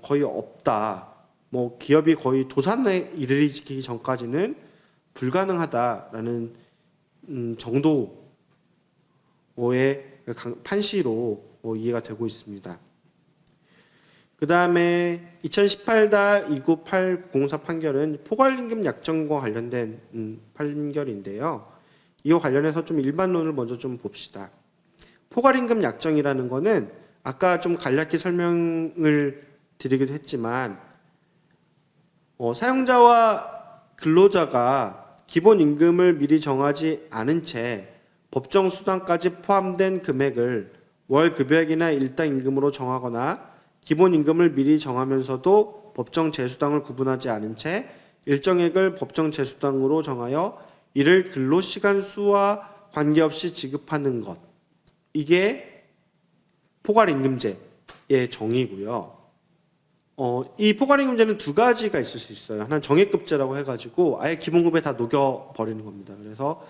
거의 없다. 뭐 기업이 거의 도산에 이르기 전까지는 불가능하다라는 정도의 판시로 이해가 되고 있습니다. 그 다음에 2018-29804 판결은 포괄임금 약정과 관련된 판결인데요. 이와 관련해서 좀 일반론을 먼저 좀 봅시다. 포괄임금 약정이라는 거는 아까 좀 간략히 설명을 드리기도 했지만 사용자와 근로자가 기본 임금을 미리 정하지 않은 채 법정 수당까지 포함된 금액을 월 급여액이나 일당 임금으로 정하거나 기본 임금을 미리 정하면서도 법정 제수당을 구분하지 않은 채 일정액을 법정 제수당으로 정하여 이를 근로시간 수와 관계없이 지급하는 것. 이게 포괄임금제의 정의고요. 이 포괄임금제는 두 가지가 있을 수 있어요. 하나는 정액급제라고 해가지고 아예 기본급에 다 녹여버리는 겁니다. 그래서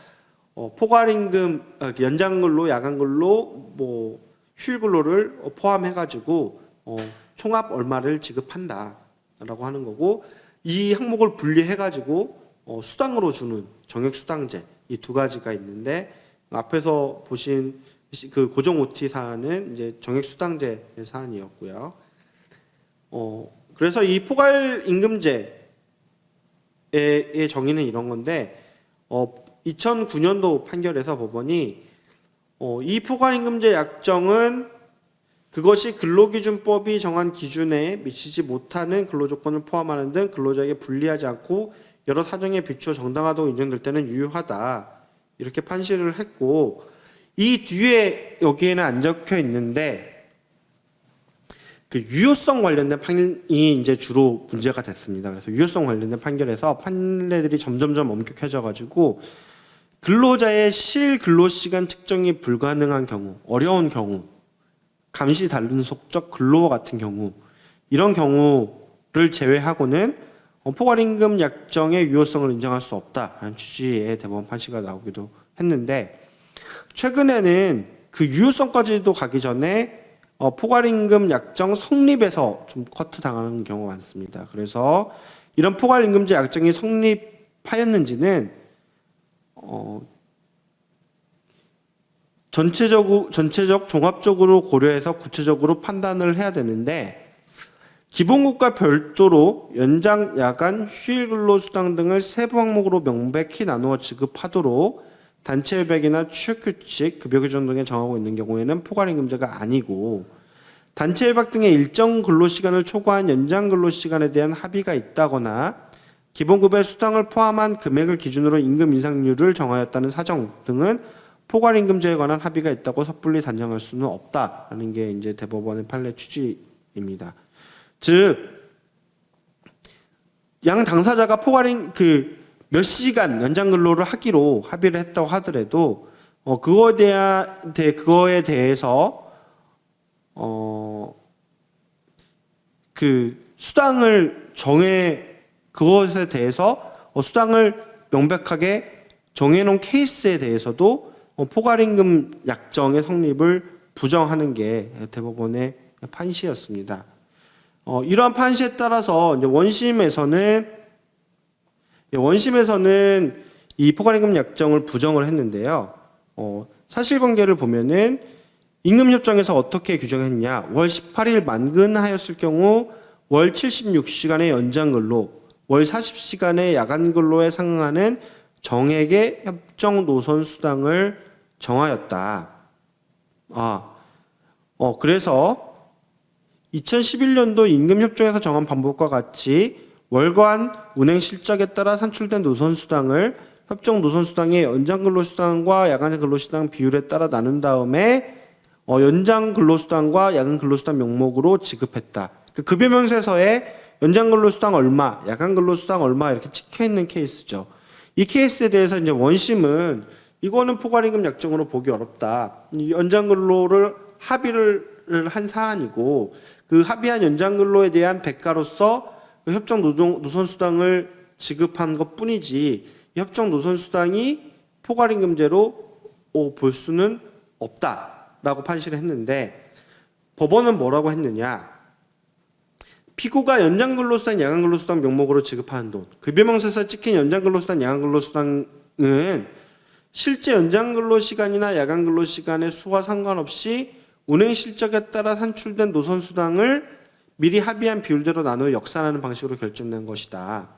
포괄임금, 연장근로, 야간근로, 뭐 휴일근로를 포함해가지고 총합 얼마를 지급한다라고 하는 거고, 이 항목을 분리해가지고 수당으로 주는 정액수당제, 이 두 가지가 있는데 앞에서 보신 그 고정 OT 사안은 이제 정액수당제 사안이었고요. 그래서 이 포괄임금제의 정의는 이런 건데 2009년도 판결에서 법원이 이 포괄임금제 약정은 그것이 근로기준법이 정한 기준에 미치지 못하는 근로조건을 포함하는 등 근로자에게 불리하지 않고 여러 사정에 비추어 정당하다고 인정될 때는 유효하다. 이렇게 판시를 했고, 이 뒤에 여기에는 안 적혀 있는데 그 유효성 관련된 판이 이제 주로 문제가 됐습니다. 그래서 유효성 관련된 판결에서 판례들이 점점점 엄격해져 가지고 근로자의 실근로시간 측정이 불가능한 경우, 어려운 경우, 감시 단속적 근로와 같은 경우, 이런 경우를 제외하고는 포괄임금 약정의 유효성을 인정할 수 없다라는 취지의 대법원 판시가 나오기도 했는데, 최근에는 그 유효성까지도 가기 전에 포괄임금 약정 성립에서 좀 커트 당하는 경우가 많습니다. 그래서 이런 포괄임금제 약정이 성립하였는지는 전체적 종합적으로 고려해서 구체적으로 판단을 해야 되는데, 기본급과 별도로 연장, 야간, 휴일 근로수당 등을 세부 항목으로 명백히 나누어 지급하도록 단체협약이나 취업규칙, 급여규정 등에 정하고 있는 경우에는 포괄임금제가 아니고, 단체협약 등의 일정 근로시간을 초과한 연장 근로시간에 대한 합의가 있다거나 기본급의 수당을 포함한 금액을 기준으로 임금 인상률을 정하였다는 사정 등은 포괄임금제에 관한 합의가 있다고 섣불리 단정할 수는 없다라는 게 이제 대법원의 판례 취지입니다. 즉, 양 당사자가 몇 시간 연장 근로를 하기로 합의를 했다고 하더라도 그거에 대해서 그 수당을 그것에 대해서 수당을 명백하게 정해놓은 케이스에 대해서도 포괄임금 약정의 성립을 부정하는 게 대법원의 판시였습니다. 이러한 판시에 따라서 이제 원심에서는 이 포괄임금 약정을 부정을 했는데요. 사실관계를 보면은 임금협정에서 어떻게 규정했냐? 월 18일 만근하였을 경우 월 76시간의 연장근로, 월 40시간의 야간근로에 상응하는 정액의 협정 노선 수당을 정하였다. 그래서 2011년도 임금협정에서 정한 방법과 같이 월간 운행 실적에 따라 산출된 노선수당을 협정 노선수당의 연장근로수당과 야간근로수당 비율에 따라 나눈 다음에 연장근로수당과 야간근로수당 명목으로 지급했다. 그 급여명세서에 연장 근로수당 얼마, 야간 근로수당 얼마 이렇게 찍혀 있는 케이스죠. 이 케이스에 대해서 이제 원심은 이거는 포괄임금 약정으로 보기 어렵다. 이 연장 근로를 합의를 한 사안이고 그 합의한 연장 근로에 대한 대가로서 그 협정 노선 수당을 지급한 것뿐이지 이 협정 노선 수당이 포괄임금제로 볼 수는 없다라고 판시를 했는데 법원은 뭐라고 했느냐? 피고가 연장 근로수당, 야간 근로수당 명목으로 지급하는 돈, 급여명세서에 찍힌 연장 근로수당, 야간 근로수당은 실제 연장 근로시간이나 야간 근로시간의 수와 상관없이 운행 실적에 따라 산출된 노선 수당을 미리 합의한 비율대로 나누어 역산하는 방식으로 결정된 것이다.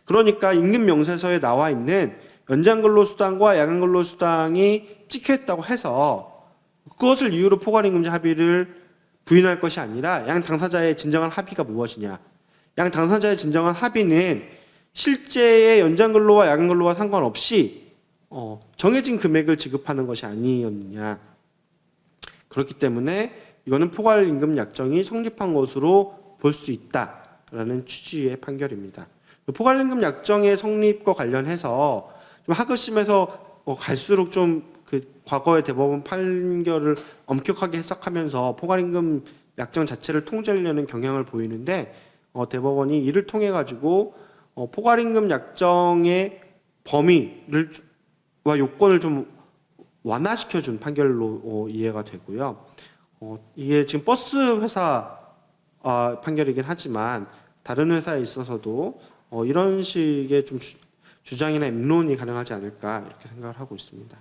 그러니까 임금 명세서에 나와 있는 연장 근로수당과 야간 근로수당이 찍혀 있다고 해서 그것을 이유로 포괄임금제 합의를 부인할 것이 아니라 양 당사자의 진정한 합의가 무엇이냐. 양 당사자의 진정한 합의는 실제의 연장 근로와 야간 근로와 상관없이 정해진 금액을 지급하는 것이 아니었느냐. 그렇기 때문에 이거는 포괄임금 약정이 성립한 것으로 볼 수 있다라는 취지의 판결입니다. 포괄임금 약정의 성립과 관련해서 좀 하급심에서 갈수록 좀 그 과거의 대법원 판결을 엄격하게 해석하면서 포괄임금 약정 자체를 통제하려는 경향을 보이는데 대법원이 이를 통해 가지고 포괄임금 약정의 범위와 요건을 좀 완화시켜준 판결로 이해가 되고요. 이게 지금 버스 회사 판결이긴 하지만 다른 회사에 있어서도 이런 식의 좀 주장이나 입론이 가능하지 않을까 이렇게 생각을 하고 있습니다.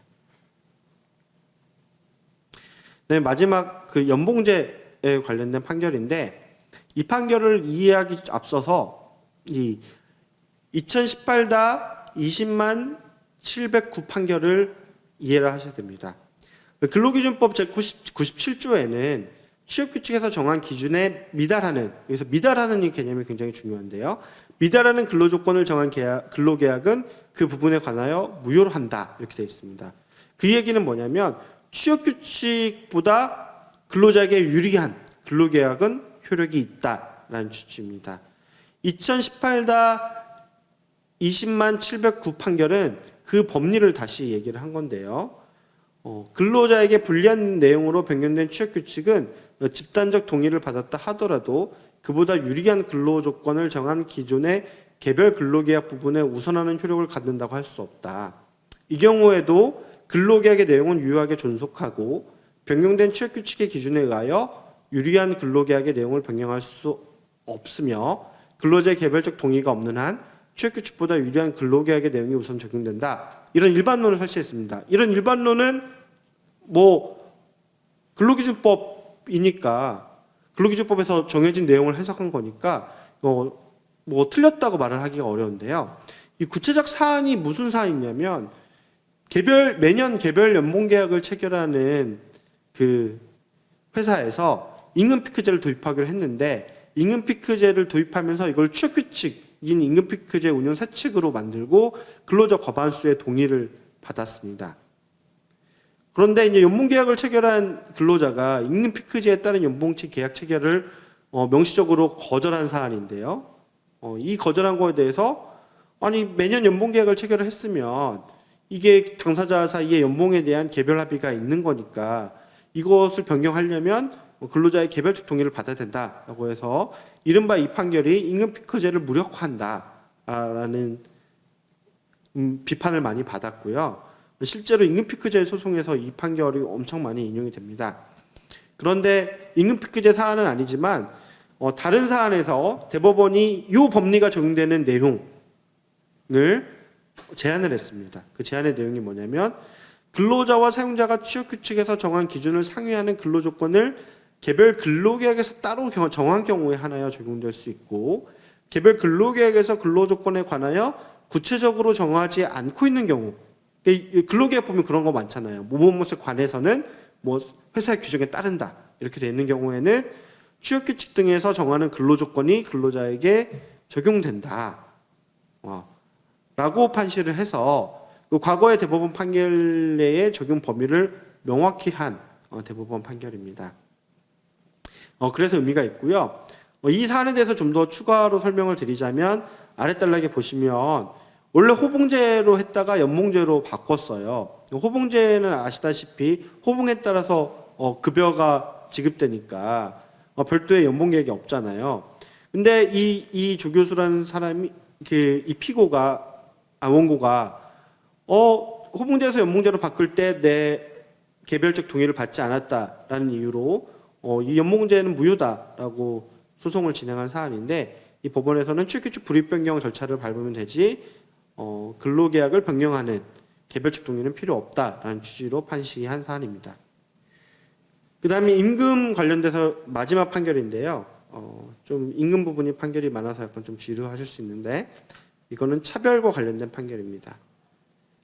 네, 마지막 그 연봉제에 관련된 판결인데 이 판결을 이해하기 앞서서 이 2018-20만 709 판결을 이해를 하셔야 됩니다. 근로기준법 제97조에는 취업규칙에서 정한 기준에 미달하는, 여기서 미달하는 이 개념이 굉장히 중요한데요. 미달하는 근로조건을 정한 근로계약은 그 부분에 관하여 무효로 한다 이렇게 되어 있습니다. 그 얘기는 뭐냐면 취업규칙보다 근로자에게 유리한 근로계약은 효력이 있다라는 취지입니다. 2018-20만 709 판결은 그 법리를 다시 얘기를 한 건데요. 근로자에게 불리한 내용으로 변경된 취업규칙은 집단적 동의를 받았다 하더라도 그보다 유리한 근로조건을 정한 기존의 개별 근로계약 부분에 우선하는 효력을 갖는다고 할 수 없다. 이 경우에도 근로계약의 내용은 유효하게 존속하고 변경된 취업규칙의 기준에 의하여 유리한 근로계약의 내용을 변경할 수 없으며 근로자의 개별적 동의가 없는 한 취업규칙보다 유리한 근로계약의 내용이 우선 적용된다. 이런 일반론을 설치했습니다. 이런 일반론은 근로기준법이니까 근로기준법에서 정해진 내용을 해석한 거니까 틀렸다고 말을 하기가 어려운데요. 이 구체적 사안이 무슨 사안이냐면 매년 개별 연봉계약을 체결하는 그 회사에서 임금피크제를 도입하기로 했는데 임금피크제를 도입하면서 이걸 취업규칙인 임금피크제 운용 세칙으로 만들고 근로자 과반수의 동의를 받았습니다. 그런데 이제 연봉계약을 체결한 근로자가 임금피크제에 따른 연봉치 계약 체결을 명시적으로 거절한 사안인데요. 이 거절한 거에 대해서 매년 연봉계약을 체결을 했으면 이게 당사자 사이에 연봉에 대한 개별 합의가 있는 거니까 이것을 변경하려면 근로자의 개별적 동의를 받아야 된다라고 해서 이른바 이 판결이 임금피크제를 무력화한다라는 비판을 많이 받았고요. 실제로 임금피크제 소송에서 이 판결이 엄청 많이 인용이 됩니다. 그런데 임금피크제 사안은 아니지만 다른 사안에서 대법원이 이 법리가 적용되는 내용을 제안을 했습니다. 그 제안의 내용이 뭐냐면 근로자와 사용자가 취업규칙에서 정한 기준을 상회하는 근로조건을 개별 근로계약에서 따로 정한 경우에 하나여 적용될 수 있고 개별 근로계약에서 근로조건에 관하여 구체적으로 정하지 않고 있는 경우 근로계약 보면 그런 거 많잖아요. 뭐뭐뭐에 관해서는 회사의 규정에 따른다 이렇게 되어 있는 경우에는 취업규칙 등에서 정하는 근로조건이 근로자에게 적용된다 라고 판시를 해서 과거의 대법원 판결 내의 적용 범위를 명확히 한 대법원 판결입니다. 그래서 의미가 있고요. 이 사안에 대해서 좀 더 추가로 설명을 드리자면 아랫단락에 보시면 원래 호봉제로 했다가 연봉제로 바꿨어요. 호봉제는 아시다시피 호봉에 따라서 급여가 지급되니까 별도의 연봉 계획이 없잖아요. 근데 이 조교수라는 사람이 이 원고가 호봉제에서 연봉제로 바꿀 때 내 개별적 동의를 받지 않았다라는 이유로 이 연봉제는 무효다라고 소송을 진행한 사안인데 이 법원에서는 출규칙 불이익 변경 절차를 밟으면 되지 근로계약을 변경하는 개별적 동의는 필요 없다라는 취지로 판시한 사안입니다. 그 다음에 임금 관련돼서 마지막 판결인데요. 좀 임금 부분이 판결이 많아서 약간 좀 지루하실 수 있는데 이거는 차별과 관련된 판결입니다.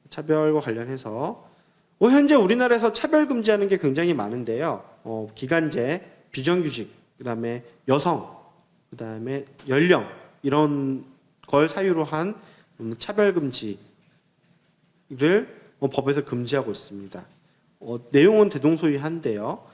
차별과 관련해서 현재 우리나라에서 차별 금지하는 게 굉장히 많은데요. 기간제, 비정규직, 그다음에 여성, 그다음에 연령 이런 걸 사유로 한 차별 금지를 법에서 금지하고 있습니다. 내용은 대동소이한데요.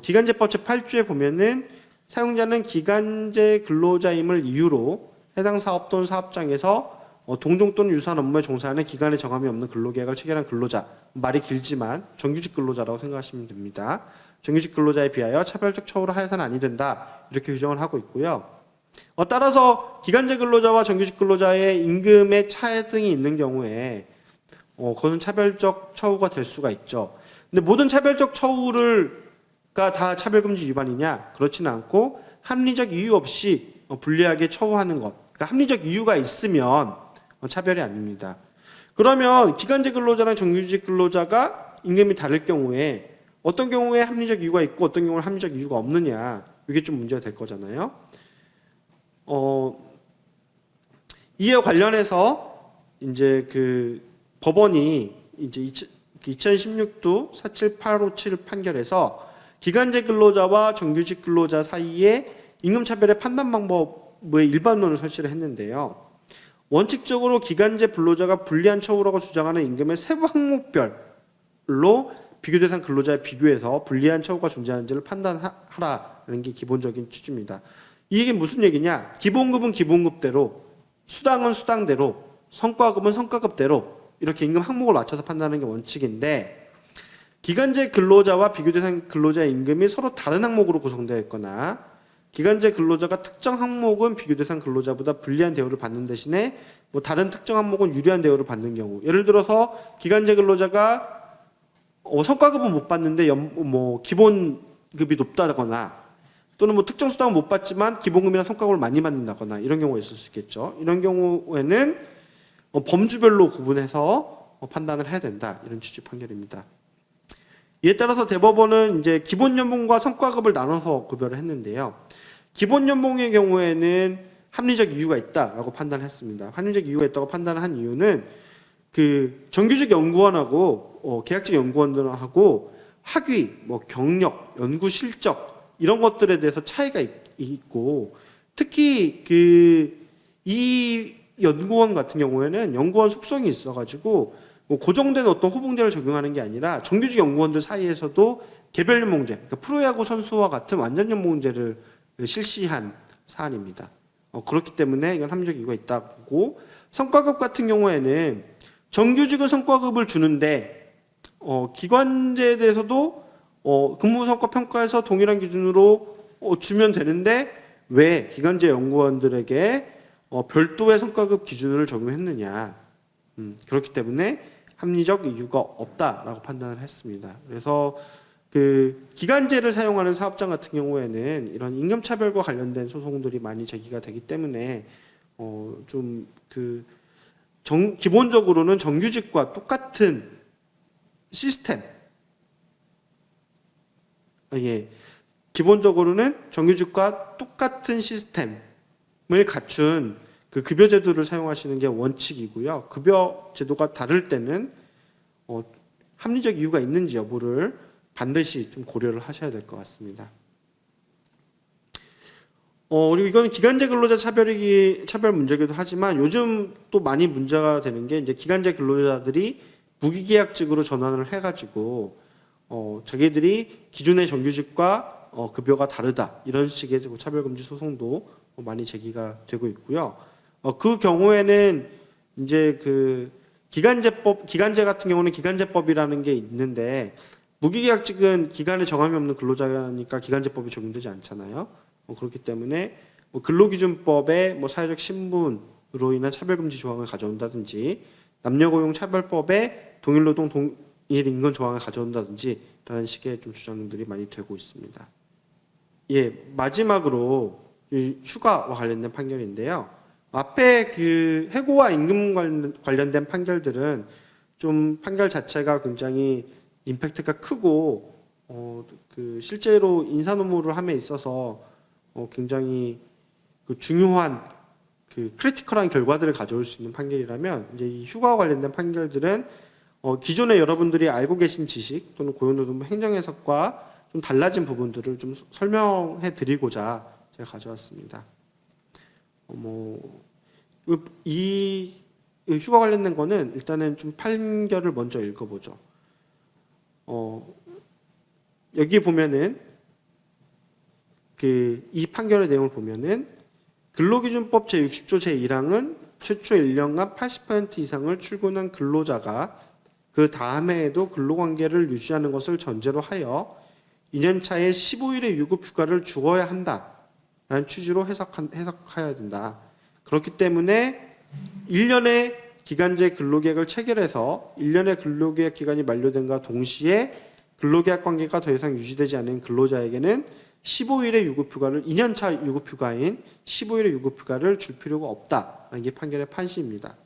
기간제법 제8조에 보면은 사용자는 기간제 근로자임을 이유로 해당 사업 또는 사업장에서 동종 또는 유사한 업무에 종사하는 기간에 정함이 없는 근로계약을 체결한 근로자, 말이 길지만 정규직 근로자라고 생각하시면 됩니다. 정규직 근로자에 비하여 차별적 처우를 하여서는 아니 된다 이렇게 규정을 하고 있고요. 따라서 기간제 근로자와 정규직 근로자의 임금의 차등이 있는 경우에 그것은 차별적 처우가 될 수가 있죠. 근데 모든 차별적 처우가 다 차별금지 위반이냐? 그렇지는 않고 합리적 이유 없이 불리하게 처우하는 것. 그러니까 합리적 이유가 있으면 차별이 아닙니다. 그러면 기간제 근로자랑 정규직 근로자가 임금이 다를 경우에 어떤 경우에 합리적 이유가 있고 어떤 경우는 합리적 이유가 없느냐? 이게 좀 문제가 될 거잖아요. 이에 관련해서 이제 그 법원이 이제 2016도 47857 판결에서 기간제 근로자와 정규직 근로자 사이에 임금차별의 판단 방법의 일반론을 설치를 했는데요. 원칙적으로 기간제 근로자가 불리한 처우라고 주장하는 임금의 세부 항목별로 비교 대상 근로자에 비교해서 불리한 처우가 존재하는지를 판단하라는 게 기본적인 취지입니다. 이게 무슨 얘기냐? 기본급은 기본급대로, 수당은 수당대로, 성과급은 성과급대로 이렇게 임금 항목을 맞춰서 판단하는 게 원칙인데 기간제 근로자와 비교 대상 근로자의 임금이 서로 다른 항목으로 구성되어 있거나 기간제 근로자가 특정 항목은 비교 대상 근로자보다 불리한 대우를 받는 대신에 다른 특정 항목은 유리한 대우를 받는 경우, 예를 들어서 기간제 근로자가 성과급은 못 받는데 기본급이 높다거나 또는 특정 수당은 못 받지만 기본급이나 성과급을 많이 받는다거나 이런 경우가 있을 수 있겠죠. 이런 경우에는 범주별로 구분해서 판단을 해야 된다 이런 취지 판결입니다. 이에 따라서 대법원은 이제 기본 연봉과 성과급을 나눠서 구별을 했는데요. 기본 연봉의 경우에는 합리적 이유가 있다라고 판단했습니다. 합리적 이유가 있다고 판단한 이유는 그 정규직 연구원하고 계약직 연구원들하고 학위, 경력, 연구 실적 이런 것들에 대해서 차이가 있고 특히 이 연구원 같은 경우에는 연구원 속성이 있어가지고 고정된 어떤 호봉제를 적용하는 게 아니라 정규직 연구원들 사이에서도 개별 연봉제, 그러니까 프로야구 선수와 같은 완전 연봉제를 실시한 사안입니다. 그렇기 때문에 이건 합리적 이유가 있다 보고 성과급 같은 경우에는 정규직은 성과급을 주는데 기관제에 대해서도 근무 성과 평가에서 동일한 기준으로 주면 되는데 왜 기관제 연구원들에게 별도의 성과급 기준을 적용했느냐? 그렇기 때문에 합리적 이유가 없다라고 판단을 했습니다. 그래서 그 기간제를 사용하는 사업장 같은 경우에는 이런 임금차별과 관련된 소송들이 많이 제기가 되기 때문에 기본적으로는 정규직과 똑같은 시스템, 기본적으로는 정규직과 똑같은 시스템을 갖춘 그 급여 제도를 사용하시는 게 원칙이고요. 급여 제도가 다를 때는 합리적 이유가 있는지 여부를 반드시 좀 고려를 하셔야 될 것 같습니다. 그리고 이건 기간제 근로자 차별 문제기도 하지만 요즘 또 많이 문제가 되는 게 이제 기간제 근로자들이 무기계약직으로 전환을 해가지고 자기들이 기존의 정규직과 급여가 다르다 이런 식의 차별금지 소송도 많이 제기가 되고 있고요. 그 경우에는 이제 그 기간제 같은 경우는 기간제법이라는 게 있는데 무기계약직은 기간에 정함이 없는 근로자니까 기간제법이 적용되지 않잖아요. 그렇기 때문에 근로기준법에 사회적 신분으로 인한 차별금지 조항을 가져온다든지 남녀고용 차별법에 동일노동 동일임금 조항을 가져온다든지 라는 식의 좀 주장들이 많이 되고 있습니다. 예, 마지막으로 휴가와 관련된 판결인데요. 앞에 그 해고와 임금 관련된 판결들은 좀 판결 자체가 굉장히 임팩트가 크고 그 실제로 인사노무를 함에 있어서 굉장히 그 중요한 그 크리티컬한 결과들을 가져올 수 있는 판결이라면 이제 이 휴가와 관련된 판결들은 기존에 여러분들이 알고 계신 지식 또는 고용노동부 행정해석과 좀 달라진 부분들을 좀 설명해 드리고자 제가 가져왔습니다. 이 휴가 관련된 거는 일단은 좀 판결을 먼저 읽어보죠. 여기 보면은 이 판결의 내용을 보면은 근로기준법 제60조 제1항은 최초 1년간 80% 이상을 출근한 근로자가 그 다음해에도 근로관계를 유지하는 것을 전제로 하여 2년차에 15일의 유급휴가를 주어야 한다라는 취지로 해석해야 된다. 그렇기 때문에 1년의 기간제 근로계약을 체결해서 1년의 근로계약 기간이 만료된과 동시에 근로계약 관계가 더 이상 유지되지 않은 근로자에게는 15일의 유급휴가를 2년차 유급휴가인 15일의 유급휴가를 줄 필요가 없다라는 게 판결의 판시입니다.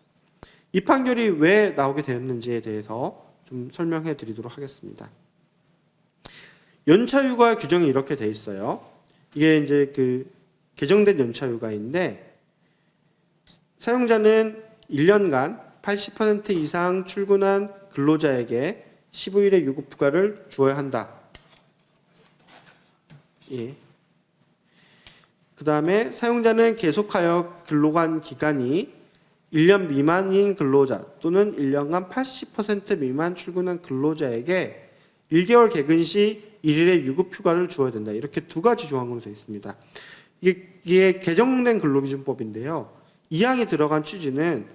이 판결이 왜 나오게 되었는지에 대해서 좀 설명해 드리도록 하겠습니다. 연차휴가 규정이 이렇게 돼 있어요. 이게 이제 그 개정된 연차휴가인데 사용자는 1년간 80% 이상 출근한 근로자에게 15일의 유급휴가를 주어야 한다. 예. 그 다음에 사용자는 계속하여 근로한 기간이 1년 미만인 근로자 또는 1년간 80% 미만 출근한 근로자에게 1개월 개근 시 1일의 유급휴가를 주어야 된다. 이렇게 두 가지 조항으로 되어 있습니다. 이게 개정된 근로기준법인데요. 이 항이 들어간 취지는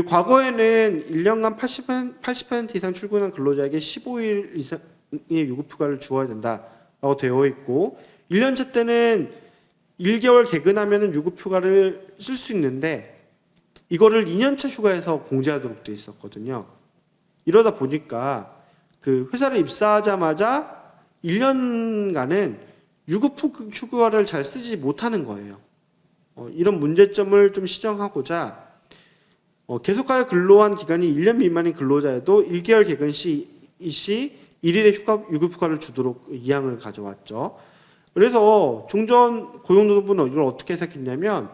과거에는 1년간 80% 이상 출근한 근로자에게 15일 이상의 유급휴가를 주어야 된다라고 되어 있고 1년차 때는 1개월 개근하면 유급휴가를 쓸 수 있는데 이거를 2년차 휴가에서 공제하도록 되어 있었거든요. 이러다 보니까 그 회사를 입사하자마자 1년간은 유급휴가를 잘 쓰지 못하는 거예요. 이런 문제점을 좀 시정하고자 계속하여 근로한 기간이 1년 미만인 근로자에도 1개월 개근 시 1일의 유급휴가를 주도록 이 항을 가져왔죠. 그래서 종전 고용노동부는 이걸 어떻게 해석했냐면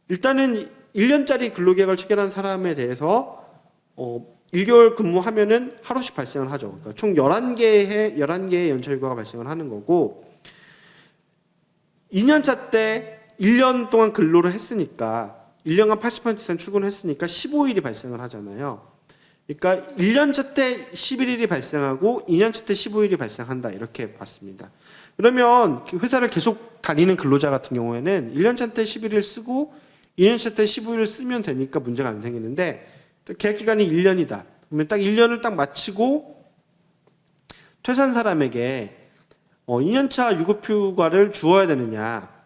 일단은 1년짜리 근로계약을 체결한 사람에 대해서 1개월 근무하면은 하루씩 발생을 하죠. 그러니까 총 11개의 연차휴가가 발생을 하는 거고 2년차 때 1년 동안 근로를 했으니까 1년간 80% 이상 출근을 했으니까 15일이 발생을 하잖아요. 그러니까 1년차 때 11일이 발생하고 2년차 때 15일이 발생한다 이렇게 봤습니다. 그러면 회사를 계속 다니는 근로자 같은 경우에는 1년차 때 11일 쓰고 2년차 때 15일을 쓰면 되니까 문제가 안 생기는데 계약기간이 1년이다. 그러면 딱 1년을 딱 마치고 퇴사한 사람에게 2년차 유급휴가를 주어야 되느냐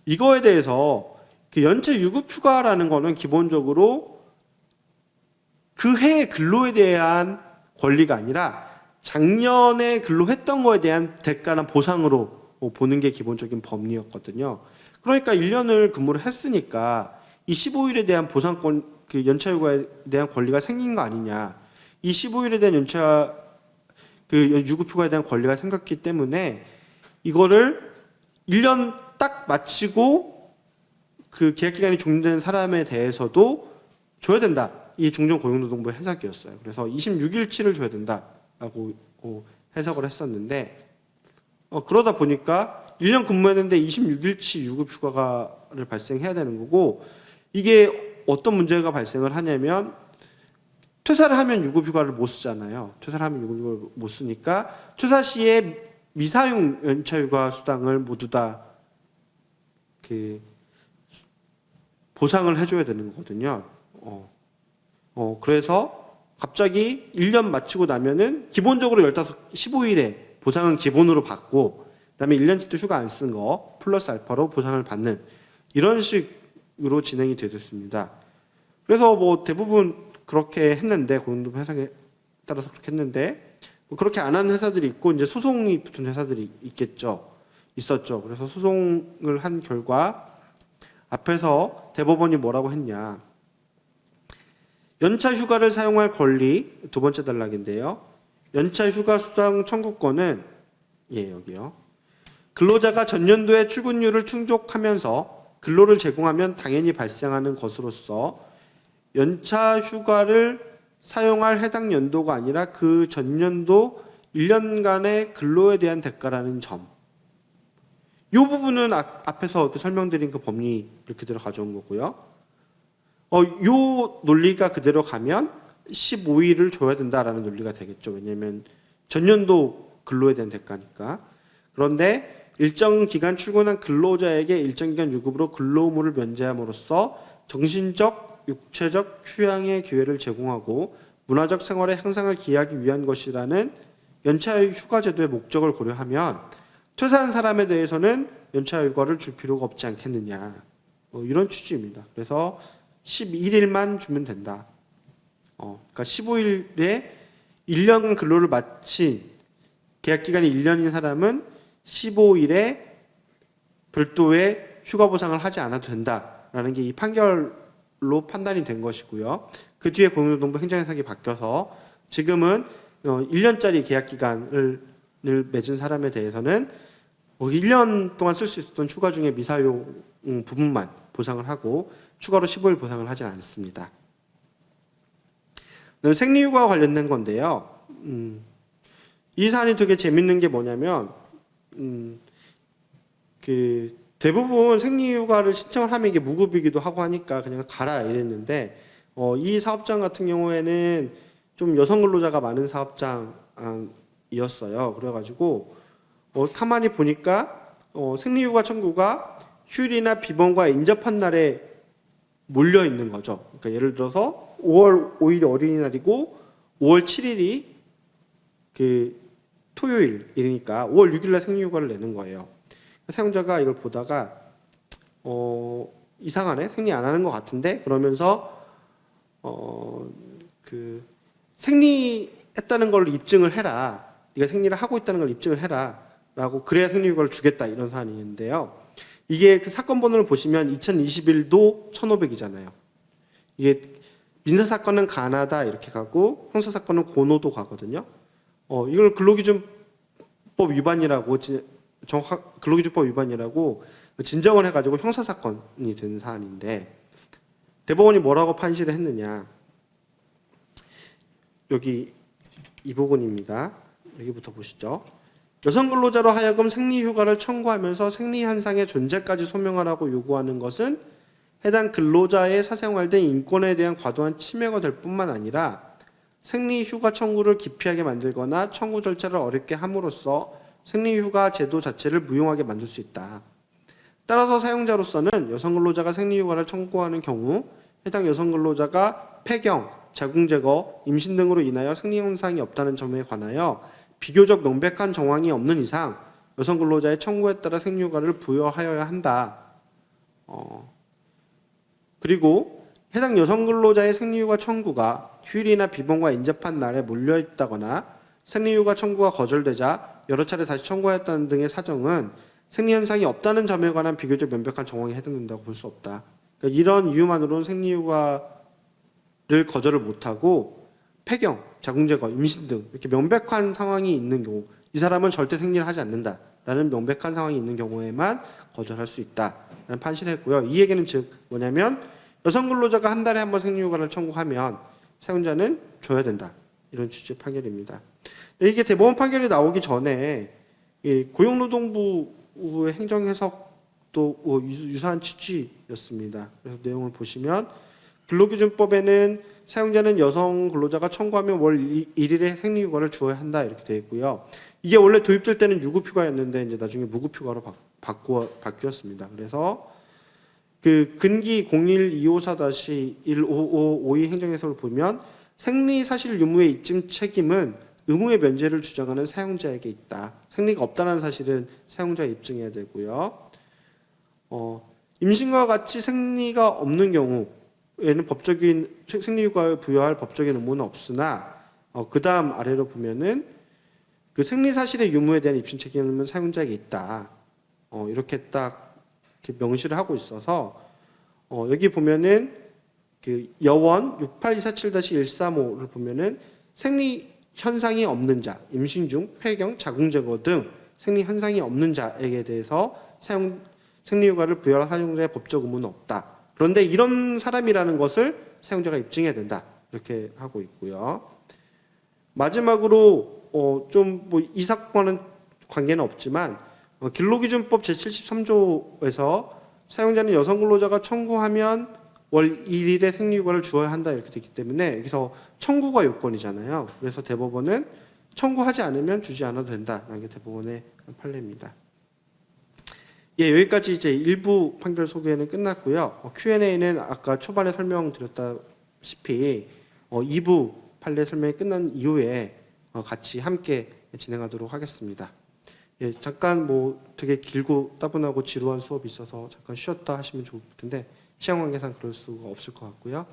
이거에 대해서 그 연차 유급휴가라는 거는 기본적으로 그 해의 근로에 대한 권리가 아니라 작년에 근로했던 거에 대한 대가나 보상으로 보는 게 기본적인 법리였거든요. 그러니까 1년을 근무를 했으니까 이 15일에 대한 보상권, 그 연차휴가에 대한 권리가 생긴 거 아니냐. 이 15일에 대한 유급휴가에 대한 권리가 생겼기 때문에 이거를 1년 딱 마치고 그 계약기간이 종료된 사람에 대해서도 줘야 된다. 이 종전고용노동부의 해석이었어요. 그래서 26일치를 줘야 된다라고 해석을 했었는데 그러다 보니까 1년 근무했는데 26일치 유급휴가를 발생해야 되는 거고 이게 어떤 문제가 발생을 하냐면 퇴사를 하면 유급휴가를 못 쓰잖아요. 퇴사를 하면 유급휴가를 못 쓰니까 퇴사 시에 미사용 연차휴가 수당을 모두 다 그 보상을 해줘야 되는 거거든요. 그래서 갑자기 1년 마치고 나면은 기본적으로 15일에 보상은 기본으로 받고, 그다음에 1년치도 휴가 안 쓴 거 플러스 알파로 보상을 받는 이런 식으로 진행이 되었습니다. 그래서 뭐 대부분 그렇게 했는데, 고용노동부 회사에 따라서 그렇게 했는데, 뭐 그렇게 안 하는 회사들이 있고 이제 소송이 붙은 회사들이 있었죠. 그래서 소송을 한 결과 앞에서 대법원이 뭐라고 했냐. 연차 휴가를 사용할 권리, 두 번째 단락인데요. 연차 휴가 수당 청구권은 여기요. 근로자가 전년도의 출근율을 충족하면서 근로를 제공하면 당연히 발생하는 것으로서 연차 휴가를 사용할 해당 연도가 아니라 그 전년도 1년간의 근로에 대한 대가라는 점. 이 부분은 앞에서 설명드린 그 법리 그대로 가져온 거고요. 요 논리가 그대로 가면 15일을 줘야 된다라는 논리가 되겠죠. 왜냐하면 전년도 근로에 대한 대가니까. 그런데 일정 기간 출근한 근로자에게 일정 기간 유급으로 근로 의무를 면제함으로써 정신적, 육체적 휴양의 기회를 제공하고 문화적 생활의 향상을 기하기 위한 것이라는 연차 휴가 제도의 목적을 고려하면 퇴사한 사람에 대해서는 연차 휴가를 줄 필요가 없지 않겠느냐, 이런 취지입니다. 그래서 11일만 주면 된다. 그러니까 15일에 1년 근로를 마친 계약 기간이 1년인 사람은 15일에 별도의 휴가 보상을 하지 않아도 된다라는 게 이 판결로 판단이 된 것이고요. 그 뒤에 고용노동부 행정해석이 바뀌어서 지금은 1년짜리 계약 기간을 맺은 사람에 대해서는 1년 동안 쓸 수 있었던 휴가 중에 미사용 부분만 보상을 하고 추가로 15일 보상을 하진 않습니다. 그다음에 생리휴가와 관련된 건데요. 이 사안이 되게 재밌는 게 뭐냐면 그 대부분 생리휴가를 신청을 하면 이게 무급이기도 하고 하니까 그냥 가라 이랬는데, 이 사업장 같은 경우에는 좀 여성 근로자가 많은 사업장이었어요. 그래가지고 가만히 보니까 생리휴가 청구가 휴일이나 비번과 인접한 날에 몰려 있는 거죠. 그러니까 예를 들어서 5월 5일이 어린이날이고 5월 7일이 그 토요일이니까 5월 6일날 생리휴가를 내는 거예요. 사용자가 이걸 보다가 이상하네, 생리 안 하는 것 같은데, 그러면서 그 생리했다는 걸 입증을 해라. 네가 생리를 하고 있다는 걸 입증을 해라. 라고 그래야 생리휴가를 주겠다, 이런 사안이 있는데요. 이게 그 사건 번호를 보시면 2021도 1500이잖아요. 이게 민사사건은 가나다 이렇게 가고 형사사건은 고노도 가거든요. 이걸 근로기준법 위반이라고 근로기준법 위반이라고 진정을 해가지고 형사사건이 되는 사안인데, 대법원이 뭐라고 판시를 했느냐. 여기 이 부분입니다. 여기부터 보시죠. 여성 근로자로 하여금 생리휴가를 청구하면서 생리현상의 존재까지 소명하라고 요구하는 것은 해당 근로자의 사생활 등 인권에 대한 과도한 침해가 될 뿐만 아니라 생리휴가 청구를 기피하게 만들거나 청구 절차를 어렵게 함으로써 생리휴가 제도 자체를 무용하게 만들 수 있다. 따라서 사용자로서는 여성 근로자가 생리휴가를 청구하는 경우 해당 여성 근로자가 폐경, 자궁제거, 임신 등으로 인하여 생리현상이 없다는 점에 관하여 비교적 명백한 정황이 없는 이상 여성 근로자의 청구에 따라 생리휴가를 부여하여야 한다. 그리고 해당 여성 근로자의 생리휴가 청구가 휴일이나 비번과 인접한 날에 몰려있다거나 생리휴가 청구가 거절되자 여러 차례 다시 청구하였다는 등의 사정은 생리현상이 없다는 점에 관한 비교적 명백한 정황에 해당된다고 볼 수 없다. 그러니까 이런 이유만으로는 생리휴가를 거절을 못하고 폐경, 자궁제거, 임신 등 이렇게 명백한 상황이 있는 경우, 이 사람은 절대 생리를 하지 않는다라는 명백한 상황이 있는 경우에만 거절할 수 있다라는 판시를 했고요. 이 얘기는 즉 뭐냐면 여성 근로자가 한 달에 한 번 생리휴가를 청구하면 사용자는 줘야 된다, 이런 취지의 판결입니다. 이게 대법원 판결이 나오기 전에 고용노동부의 행정해석도 유사한 취지였습니다. 그래서 내용을 보시면 근로기준법에는 사용자는 여성 근로자가 청구하면 월 1일의 생리휴가를 주어야 한다 이렇게 되어 있고요. 이게 원래 도입될 때는 유급휴가였는데 이제 나중에 무급휴가로 바뀌었습니다. 그래서 그 근기 01-254-1552 행정해석을 보면 생리 사실 유무의 이쯤 책임은 의무의 면제를 주장하는 사용자에게 있다. 생리가 없다는 사실은 사용자가 입증해야 되고요. 임신과 같이 생리가 없는 경우에는 법적인 생리휴가를 부여할 법적인 의무는 없으나 그 다음 아래로 보면은 그 생리 사실의 유무에 대한 입증 책임은 사용자에게 있다. 이렇게 딱 이렇게 명시를 하고 있어서 여기 보면은 그 여원 68247-135를 보면은 생리 현상이 없는 자, 임신 중 폐경, 자궁 제거 등 생리 현상이 없는 자에게 대해서 생리휴가를 부여할 사용자의 법적 의무는 없다. 그런데 이런 사람이라는 것을 사용자가 입증해야 된다. 이렇게 하고 있고요. 마지막으로 좀 뭐 이 사건과는 관계는 없지만 근로기준법 제73조에서 사용자는 여성 근로자가 청구하면 월 1일의 생리휴가를 주어야 한다 이렇게 되기 때문에 여기서 청구가 요건이잖아요. 그래서 대법원은 청구하지 않으면 주지 않아도 된다라는 게 대법원의 판례입니다. 예, 여기까지 이제 일부 판결 소개는 끝났고요. Q&A는 아까 초반에 설명드렸다시피 2부 판례 설명이 끝난 이후에 같이 함께 진행하도록 하겠습니다. 예, 잠깐 뭐 되게 길고 따분하고 지루한 수업이 있어서 잠깐 쉬었다 하시면 좋을 텐데 시간 관계상 그럴 수가 없을 것 같고요.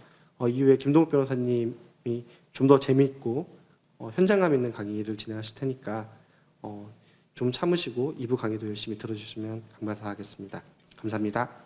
이후에 김동욱 변호사님이 좀 더 재미있고 현장감 있는 강의를 진행하실 테니까 좀 참으시고 2부 강의도 열심히 들어주시면 감사하겠습니다. 감사합니다.